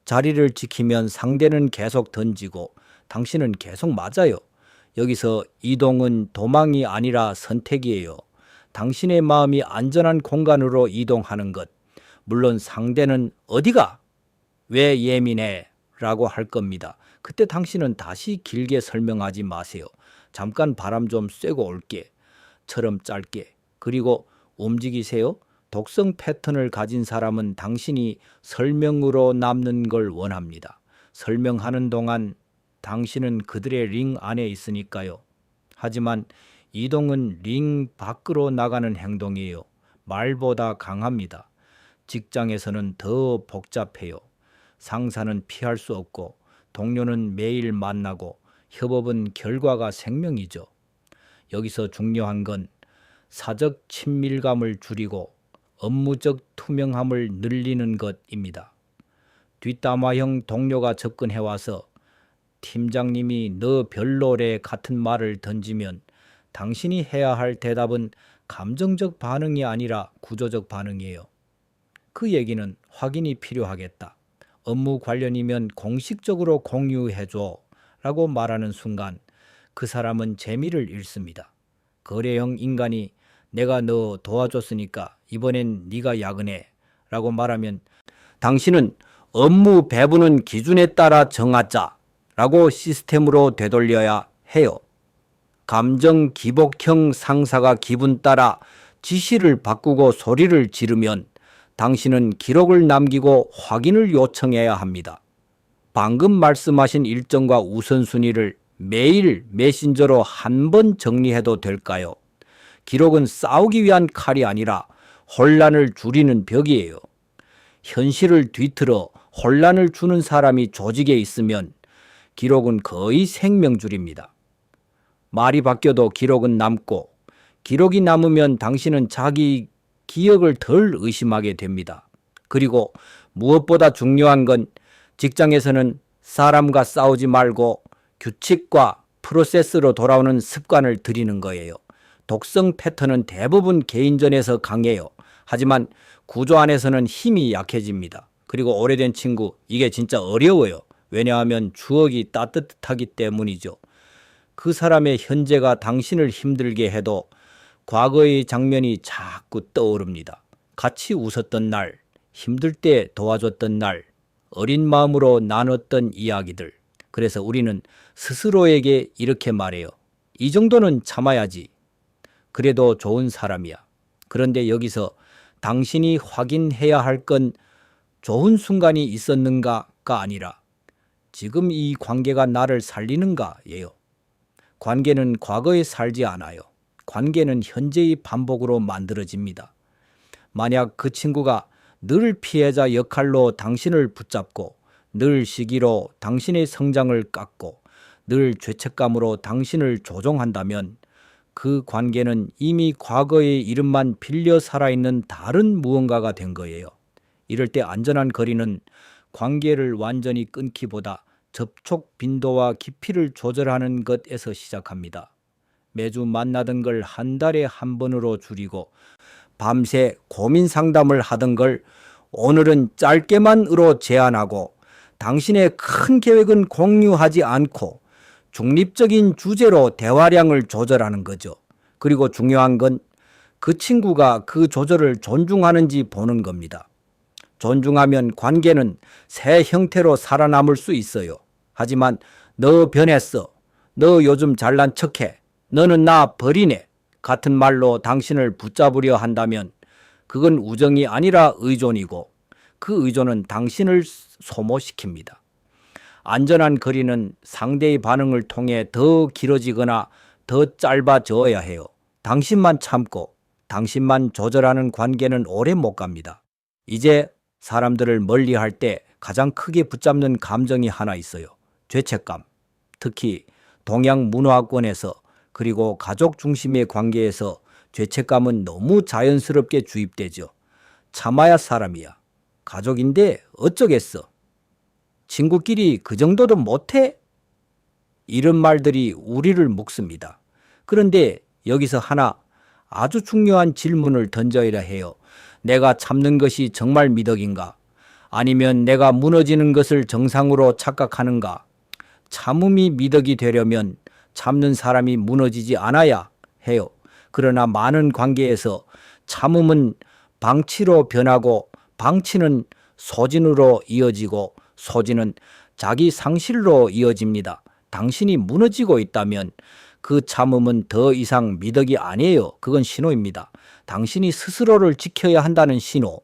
자리를 지키면 상대는 계속 던지고 당신은 계속 맞아요. 여기서 이동은 도망이 아니라 선택이에요. 당신의 마음이 안전한 공간으로 이동하는 것. 물론 상대는 어디가? 왜 예민해? 라고 할 겁니다. 그때 당신은 다시 길게 설명하지 마세요. 잠깐 바람 좀 쐬고 올게. 처럼 짧게. 그리고 움직이세요. 독성 패턴을 가진 사람은 당신이 설명으로 남는 걸 원합니다. 설명하는 동안 당신은 그들의 링 안에 있으니까요. 하지만 이동은 링 밖으로 나가는 행동이에요. 말보다 강합니다. 직장에서는 더 복잡해요. 상사는 피할 수 없고 동료는 매일 만나고 협업은 결과가 생명이죠. 여기서 중요한 건 사적 친밀감을 줄이고 업무적 투명함을 늘리는 것입니다. 뒷담화형 동료가 접근해와서 팀장님이 너 별로래 같은 말을 던지면 당신이 해야 할 대답은 감정적 반응이 아니라 구조적 반응이에요. 그 얘기는 확인이 필요하겠다. 업무 관련이면 공식적으로 공유해줘 라고 말하는 순간 그 사람은 재미를 잃습니다. 거래형 인간이 내가 너 도와줬으니까 이번엔 네가 야근해 라고 말하면 당신은 업무 배분은 기준에 따라 정하자 라고 시스템으로 되돌려야 해요. 감정 기복형 상사가 기분 따라 지시를 바꾸고 소리를 지르면 당신은 기록을 남기고 확인을 요청해야 합니다. 방금 말씀하신 일정과 우선순위를 매일 메신저로 한 번 정리해도 될까요? 기록은 싸우기 위한 칼이 아니라 혼란을 줄이는 벽이에요. 현실을 뒤틀어 혼란을 주는 사람이 조직에 있으면 기록은 거의 생명줄입니다. 말이 바뀌어도 기록은 남고 기록이 남으면 당신은 자기 기억을 덜 의심하게 됩니다. 그리고 무엇보다 중요한 건 직장에서는 사람과 싸우지 말고 규칙과 프로세스로 돌아오는 습관을 들이는 거예요. 독성 패턴은 대부분 개인전에서 강해요. 하지만 구조 안에서는 힘이 약해집니다. 그리고 오래된 친구, 이게 진짜 어려워요. 왜냐하면 추억이 따뜻하기 때문이죠. 그 사람의 현재가 당신을 힘들게 해도 과거의 장면이 자꾸 떠오릅니다. 같이 웃었던 날, 힘들 때 도와줬던 날, 어린 마음으로 나눴던 이야기들. 그래서 우리는 스스로에게 이렇게 말해요. 이 정도는 참아야지. 그래도 좋은 사람이야. 그런데 여기서 당신이 확인해야 할 건 좋은 순간이 있었는가가 아니라 지금 이 관계가 나를 살리는가예요. 관계는 과거에 살지 않아요. 관계는 현재의 반복으로 만들어집니다. 만약 그 친구가 늘 피해자 역할로 당신을 붙잡고 늘 시기로 당신의 성장을 깎고 늘 죄책감으로 당신을 조종한다면 그 관계는 이미 과거의 이름만 빌려 살아있는 다른 무언가가 된 거예요. 이럴 때 안전한 거리는 관계를 완전히 끊기보다 접촉 빈도와 깊이를 조절하는 것에서 시작합니다. 매주 만나던 걸 한 달에 한 번으로 줄이고 밤새 고민 상담을 하던 걸 오늘은 짧게만으로 제한하고 당신의 큰 계획은 공유하지 않고 중립적인 주제로 대화량을 조절하는 거죠. 그리고 중요한 건 그 친구가 그 조절을 존중하는지 보는 겁니다. 존중하면 관계는 새 형태로 살아남을 수 있어요. 하지만 너 변했어. 너 요즘 잘난 척해. 너는 나 버리네. 같은 말로 당신을 붙잡으려 한다면 그건 우정이 아니라 의존이고 그 의존은 당신을 소모시킵니다. 안전한 거리는 상대의 반응을 통해 더 길어지거나 더 짧아져야 해요. 당신만 참고 당신만 조절하는 관계는 오래 못 갑니다. 이제 사람들을 멀리할 때 가장 크게 붙잡는 감정이 하나 있어요. 죄책감. 특히 동양 문화권에서 그리고 가족 중심의 관계에서 죄책감은 너무 자연스럽게 주입되죠. 참아야 사람이야. 가족인데 어쩌겠어. 친구끼리 그 정도도 못해? 이런 말들이 우리를 묶습니다. 그런데 여기서 하나 아주 중요한 질문을 던져야 해요. 내가 참는 것이 정말 미덕인가? 아니면 내가 무너지는 것을 정상으로 착각하는가? 참음이 미덕이 되려면 참는 사람이 무너지지 않아야 해요. 그러나 많은 관계에서 참음은 방치로 변하고 방치는 소진으로 이어지고 소진은 자기 상실로 이어집니다. 당신이 무너지고 있다면 그 참음은 더 이상 미덕이 아니에요. 그건 신호입니다. 당신이 스스로를 지켜야 한다는 신호.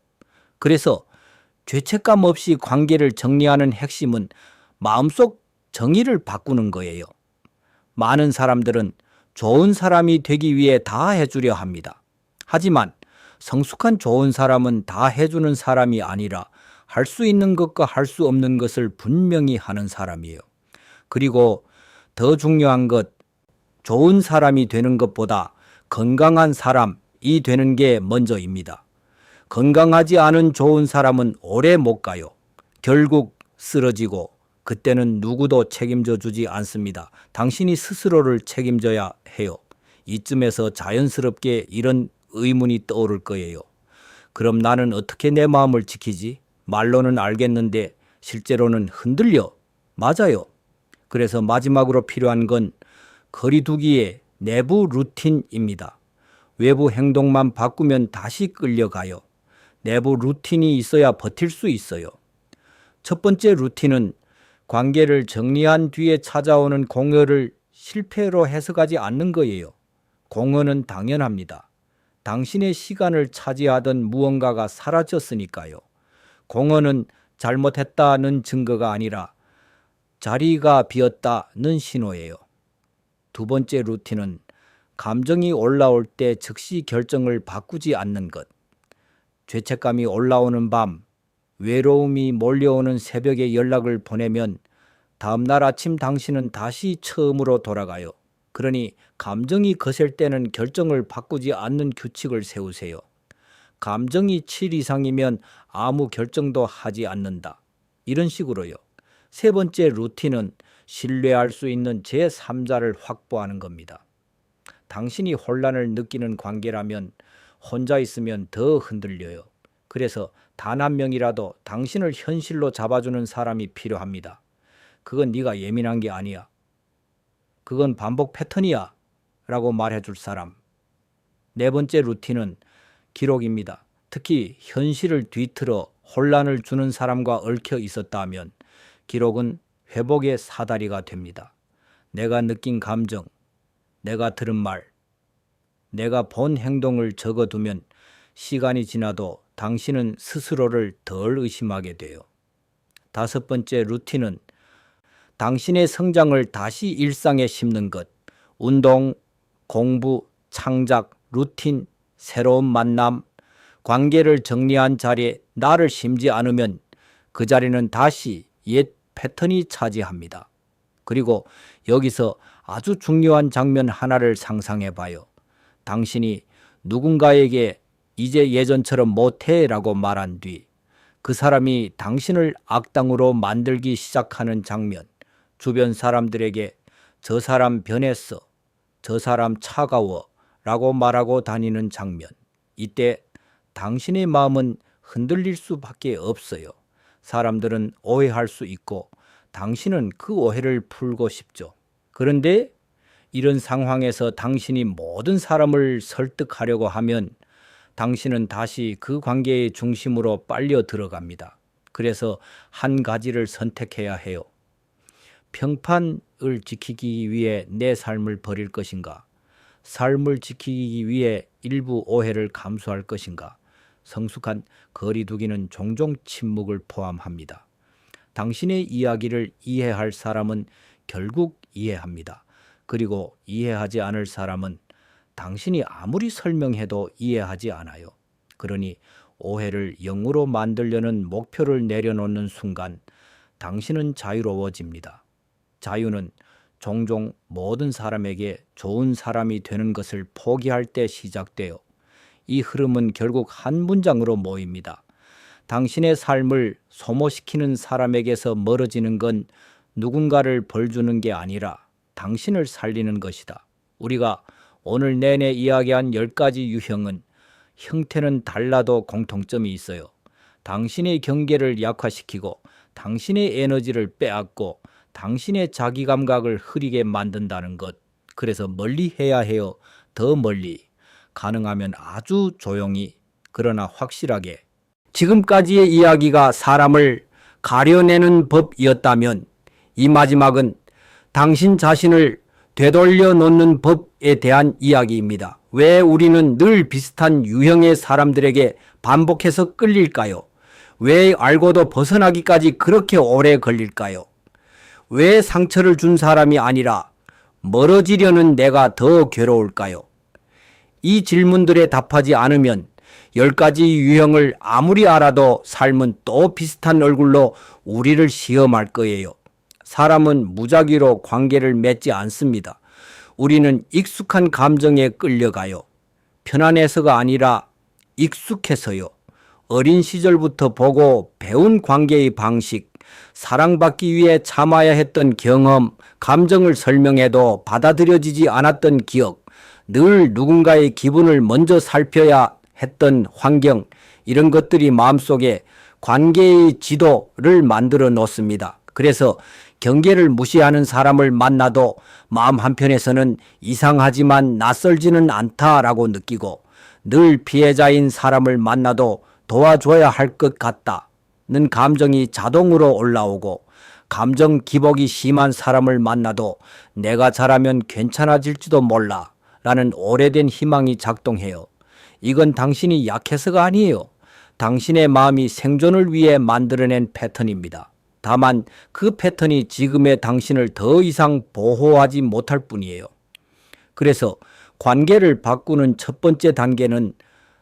그래서 죄책감 없이 관계를 정리하는 핵심은 마음속 정의를 바꾸는 거예요. 많은 사람들은 좋은 사람이 되기 위해 다 해주려 합니다. 하지만 성숙한 좋은 사람은 다 해주는 사람이 아니라 할 수 있는 것과 할 수 없는 것을 분명히 하는 사람이에요. 그리고 더 중요한 것, 좋은 사람이 되는 것보다 건강한 사람이 되는 게 먼저입니다. 건강하지 않은 좋은 사람은 오래 못 가요. 결국 쓰러지고 그때는 누구도 책임져 주지 않습니다. 당신이 스스로를 책임져야 해요. 이쯤에서 자연스럽게 이런 의문이 떠오를 거예요. 그럼 나는 어떻게 내 마음을 지키지? 말로는 알겠는데 실제로는 흔들려. 맞아요. 그래서 마지막으로 필요한 건 거리두기의 내부 루틴입니다. 외부 행동만 바꾸면 다시 끌려가요. 내부 루틴이 있어야 버틸 수 있어요. 첫 번째 루틴은 관계를 정리한 뒤에 찾아오는 공허를 실패로 해석하지 않는 거예요. 공허는 당연합니다. 당신의 시간을 차지하던 무언가가 사라졌으니까요. 공허는 잘못했다는 증거가 아니라 자리가 비었다는 신호예요. 두 번째 루틴은 감정이 올라올 때 즉시 결정을 바꾸지 않는 것. 죄책감이 올라오는 밤, 외로움이 몰려오는 새벽에 연락을 보내면 다음날 아침 당신은 다시 처음으로 돌아가요. 그러니 감정이 거셀 때는 결정을 바꾸지 않는 규칙을 세우세요. 감정이 7 이상이면 아무 결정도 하지 않는다. 이런 식으로요. 세 번째 루틴은 신뢰할 수 있는 제3자를 확보하는 겁니다. 당신이 혼란을 느끼는 관계라면 혼자 있으면 더 흔들려요. 그래서 단 한 명이라도 당신을 현실로 잡아주는 사람이 필요합니다. 그건 네가 예민한 게 아니야. 그건 반복 패턴이야. 라고 말해줄 사람. 네 번째 루틴은 기록입니다. 특히 현실을 뒤틀어 혼란을 주는 사람과 얽혀 있었다면 기록은 회복의 사다리가 됩니다. 내가 느낀 감정, 내가 들은 말, 내가 본 행동을 적어두면 시간이 지나도 당신은 스스로를 덜 의심하게 돼요. 다섯 번째 루틴은 당신의 성장을 다시 일상에 심는 것. 운동, 공부, 창작, 루틴, 새로운 만남, 관계를 정리한 자리에 나를 심지 않으면 그 자리는 다시 옛 패턴이 차지합니다. 그리고 여기서 아주 중요한 장면 하나를 상상해 봐요. 당신이 누군가에게 이제 예전처럼 못해라고 말한 뒤 그 사람이 당신을 악당으로 만들기 시작하는 장면. 주변 사람들에게 저 사람 변했어. 저 사람 차가워 라고 말하고 다니는 장면. 이때 당신의 마음은 흔들릴 수밖에 없어요. 사람들은 오해할 수 있고 당신은 그 오해를 풀고 싶죠. 그런데 이런 상황에서 당신이 모든 사람을 설득하려고 하면 당신은 다시 그 관계의 중심으로 빨려 들어갑니다. 그래서 한 가지를 선택해야 해요. 평판을 지키기 위해 내 삶을 버릴 것인가? 삶을 지키기 위해 일부 오해를 감수할 것인가? 성숙한 거리두기는 종종 침묵을 포함합니다. 당신의 이야기를 이해할 사람은 결국 이해합니다. 그리고 이해하지 않을 사람은 당신이 아무리 설명해도 이해하지 않아요. 그러니 오해를 영으로 만들려는 목표를 내려놓는 순간 당신은 자유로워집니다. 자유는 종종 모든 사람에게 좋은 사람이 되는 것을 포기할 때 시작돼요. 이 흐름은 결국 한 문장으로 모입니다. 당신의 삶을 소모시키는 사람에게서 멀어지는 건 누군가를 벌주는 게 아니라 당신을 살리는 것이다. 우리가 오늘 내내 이야기한 10가지 유형은 형태는 달라도 공통점이 있어요. 당신의 경계를 약화시키고 당신의 에너지를 빼앗고 당신의 자기감각을 흐리게 만든다는 것. 그래서 멀리 해야 해요. 더 멀리. 가능하면 아주 조용히, 그러나 확실하게. 지금까지의 이야기가 사람을 가려내는 법이었다면 이 마지막은 당신 자신을 되돌려 놓는 법에 대한 이야기입니다. 왜 우리는 늘 비슷한 유형의 사람들에게 반복해서 끌릴까요? 왜 알고도 벗어나기까지 그렇게 오래 걸릴까요? 왜 상처를 준 사람이 아니라 멀어지려는 내가 더 괴로울까요? 이 질문들에 답하지 않으면 10가지 유형을 아무리 알아도 삶은 또 비슷한 얼굴로 우리를 시험할 거예요. 사람은 무작위로 관계를 맺지 않습니다. 우리는 익숙한 감정에 끌려가요. 편안해서가 아니라 익숙해서요. 어린 시절부터 보고 배운 관계의 방식, 사랑받기 위해 참아야 했던 경험, 감정을 설명해도 받아들여지지 않았던 기억, 늘 누군가의 기분을 먼저 살펴야 했던 환경, 이런 것들이 마음속에 관계의 지도를 만들어 놓습니다. 그래서 경계를 무시하는 사람을 만나도 마음 한편에서는 이상하지만 낯설지는 않다라고 느끼고, 늘 피해자인 사람을 만나도 도와줘야 할 것 같다는 감정이 자동으로 올라오고, 감정 기복이 심한 사람을 만나도 내가 잘하면 괜찮아질지도 몰라 라는 오래된 희망이 작동해요. 이건 당신이 약해서가 아니에요. 당신의 마음이 생존을 위해 만들어낸 패턴입니다. 다만 그 패턴이 지금의 당신을 더 이상 보호하지 못할 뿐이에요. 그래서 관계를 바꾸는 첫 번째 단계는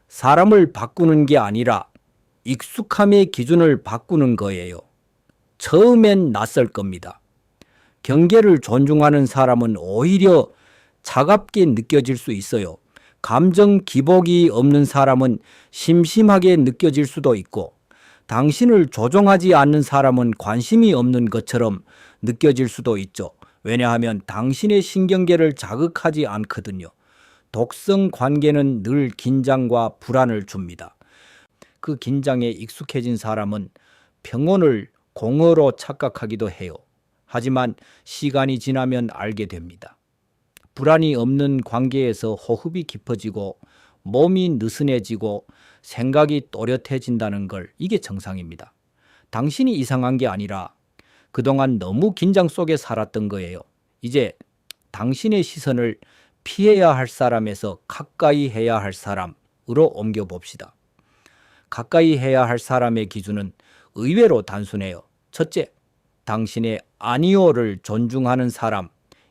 사람을 바꾸는 게 아니라 익숙함의 기준을 바꾸는 거예요. 처음엔 낯설 겁니다. 경계를 존중하는 사람은 오히려 차갑게 느껴질 수 있어요. 감정 기복이 없는 사람은 심심하게 느껴질 수도 있고, 당신을 조종하지 않는 사람은 관심이 없는 것처럼 느껴질 수도 있죠. 왜냐하면 당신의 신경계를 자극하지 않거든요. 독성 관계는 늘 긴장과 불안을 줍니다. 그 긴장에 익숙해진 사람은 평온을 공허로 착각하기도 해요. 하지만 시간이 지나면 알게 됩니다. 불안이 없는 관계에서 호흡이 깊어지고 몸이 느슨해지고 생각이 또렷해진다는 걸, 이게 정상입니다. 당신이 이상한 게 아니라 그동안 너무 긴장 속에 살았던 거예요. 이제 당신의 시선을 피해야 할 사람에서 가까이 해야 할 사람으로 옮겨봅시다. 가까이 해야 할 사람의 기준은 의외로 단순해요. 첫째, 당신의 아니오를 존중하는 사람,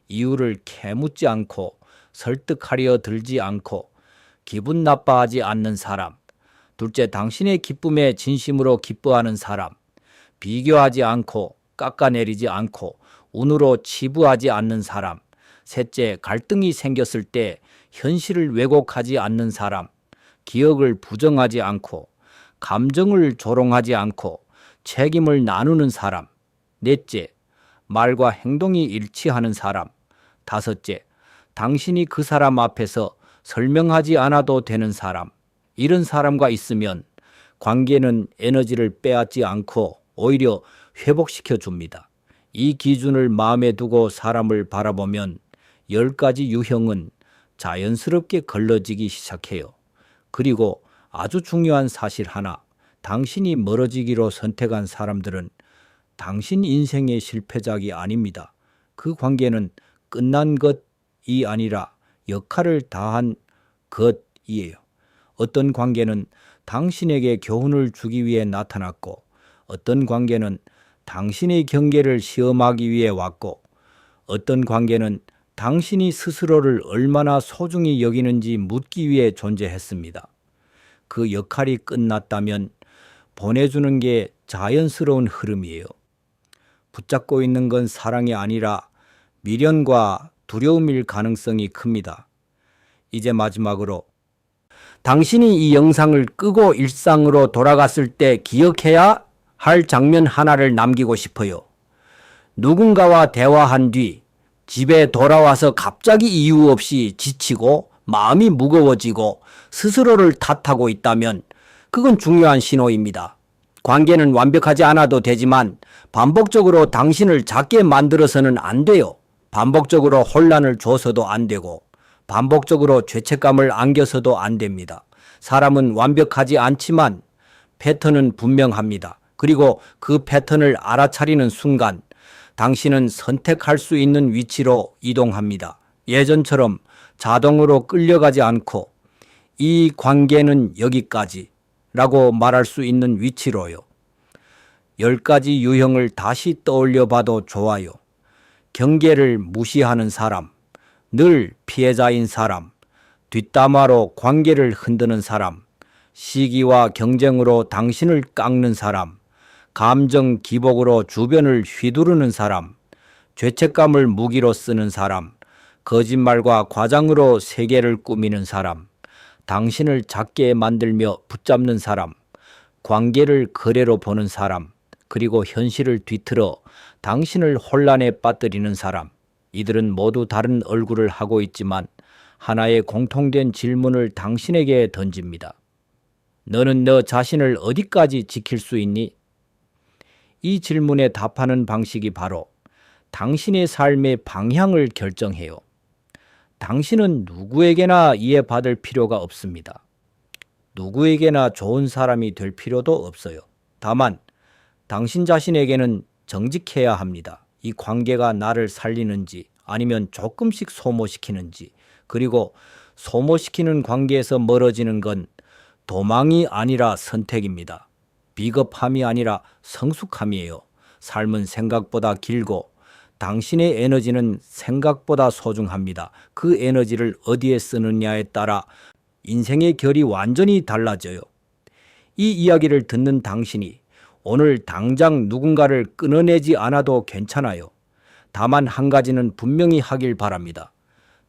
이유를 캐묻지 않고 설득하려 들지 않고 기분 나빠하지 않는 사람. 둘째, 당신의 기쁨에 진심으로 기뻐하는 사람, 비교하지 않고 깎아내리지 않고 운으로 치부하지 않는 사람. 셋째, 갈등이 생겼을 때 현실을 왜곡하지 않는 사람, 기억을 부정하지 않고 감정을 조롱하지 않고 책임을 나누는 사람. 넷째, 말과 행동이 일치하는 사람. 다섯째, 당신이 그 사람 앞에서 설명하지 않아도 되는 사람, 이런 사람과 있으면 관계는 에너지를 빼앗지 않고 오히려 회복시켜 줍니다. 이 기준을 마음에 두고 사람을 바라보면 10가지 유형은 자연스럽게 걸러지기 시작해요. 그리고 아주 중요한 사실 하나, 당신이 멀어지기로 선택한 사람들은 당신 인생의 실패작이 아닙니다. 그 관계는 끝난 것이 아니라 역할을 다한 것이에요. 어떤 관계는 당신에게 교훈을 주기 위해 나타났고, 어떤 관계는 당신의 경계를 시험하기 위해 왔고, 어떤 관계는 당신이 스스로를 얼마나 소중히 여기는지 묻기 위해 존재했습니다. 그 역할이 끝났다면 보내주는 게 자연스러운 흐름이에요. 붙잡고 있는 건 사랑이 아니라 미련과 두려움일 가능성이 큽니다. 이제 마지막으로 당신이 이 영상을 끄고 일상으로 돌아갔을 때 기억해야 할 장면 하나를 남기고 싶어요. 누군가와 대화한 뒤 집에 돌아와서 갑자기 이유 없이 지치고 마음이 무거워지고 스스로를 탓하고 있다면 그건 중요한 신호입니다. 관계는 완벽하지 않아도 되지만 반복적으로 당신을 작게 만들어서는 안 돼요. 반복적으로 혼란을 줘서도 안 되고 반복적으로 죄책감을 안겨서도 안 됩니다. 사람은 완벽하지 않지만 패턴은 분명합니다. 그리고 그 패턴을 알아차리는 순간 당신은 선택할 수 있는 위치로 이동합니다. 예전처럼 자동으로 끌려가지 않고 이 관계는 여기까지라고 말할 수 있는 위치로요. 10가지 유형을 다시 떠올려 봐도 좋아요. 경계를 무시하는 사람, 늘 피해자인 사람, 뒷담화로 관계를 흔드는 사람, 시기와 경쟁으로 당신을 깎는 사람, 감정 기복으로 주변을 휘두르는 사람, 죄책감을 무기로 쓰는 사람, 거짓말과 과장으로 세계를 꾸미는 사람, 당신을 작게 만들며 붙잡는 사람, 관계를 거래로 보는 사람, 그리고 현실을 뒤틀어 당신을 혼란에 빠뜨리는 사람. 이들은 모두 다른 얼굴을 하고 있지만 하나의 공통된 질문을 당신에게 던집니다. 너는 너 자신을 어디까지 지킬 수 있니? 이 질문에 답하는 방식이 바로 당신의 삶의 방향을 결정해요. 당신은 누구에게나 이해받을 필요가 없습니다. 누구에게나 좋은 사람이 될 필요도 없어요. 다만 당신 자신에게는 정직해야 합니다. 이 관계가 나를 살리는지 아니면 조금씩 소모시키는지, 그리고 소모시키는 관계에서 멀어지는 건 도망이 아니라 선택입니다. 비겁함이 아니라 성숙함이에요. 삶은 생각보다 길고 당신의 에너지는 생각보다 소중합니다. 그 에너지를 어디에 쓰느냐에 따라 인생의 결이 완전히 달라져요. 이 이야기를 듣는 당신이 오늘 당장 누군가를 끊어내지 않아도 괜찮아요. 다만 한 가지는 분명히 하길 바랍니다.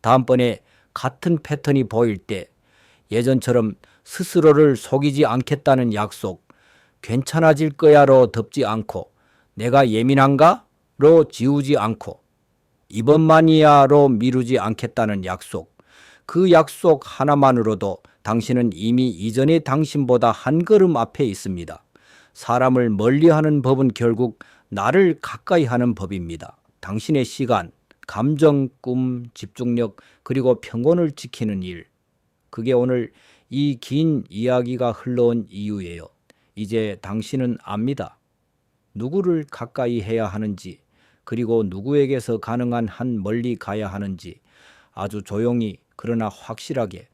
다음번에 같은 패턴이 보일 때 예전처럼 스스로를 속이지 않겠다는 약속, 괜찮아질 거야로 덮지 않고 내가 예민한가로 지우지 않고 이번만이야로 미루지 않겠다는 약속, 그 약속 하나만으로도 당신은 이미 이전의 당신보다 한 걸음 앞에 있습니다. 사람을 멀리하는 법은 결국 나를 가까이 하는 법입니다. 당신의 시간, 감정, 꿈, 집중력, 그리고 평온을 지키는 일. 그게 오늘 이 긴 이야기가 흘러온 이유예요. 이제 당신은 압니다. 누구를 가까이 해야 하는지, 그리고 누구에게서 가능한 한 멀리 가야 하는지 아주 조용히 그러나 확실하게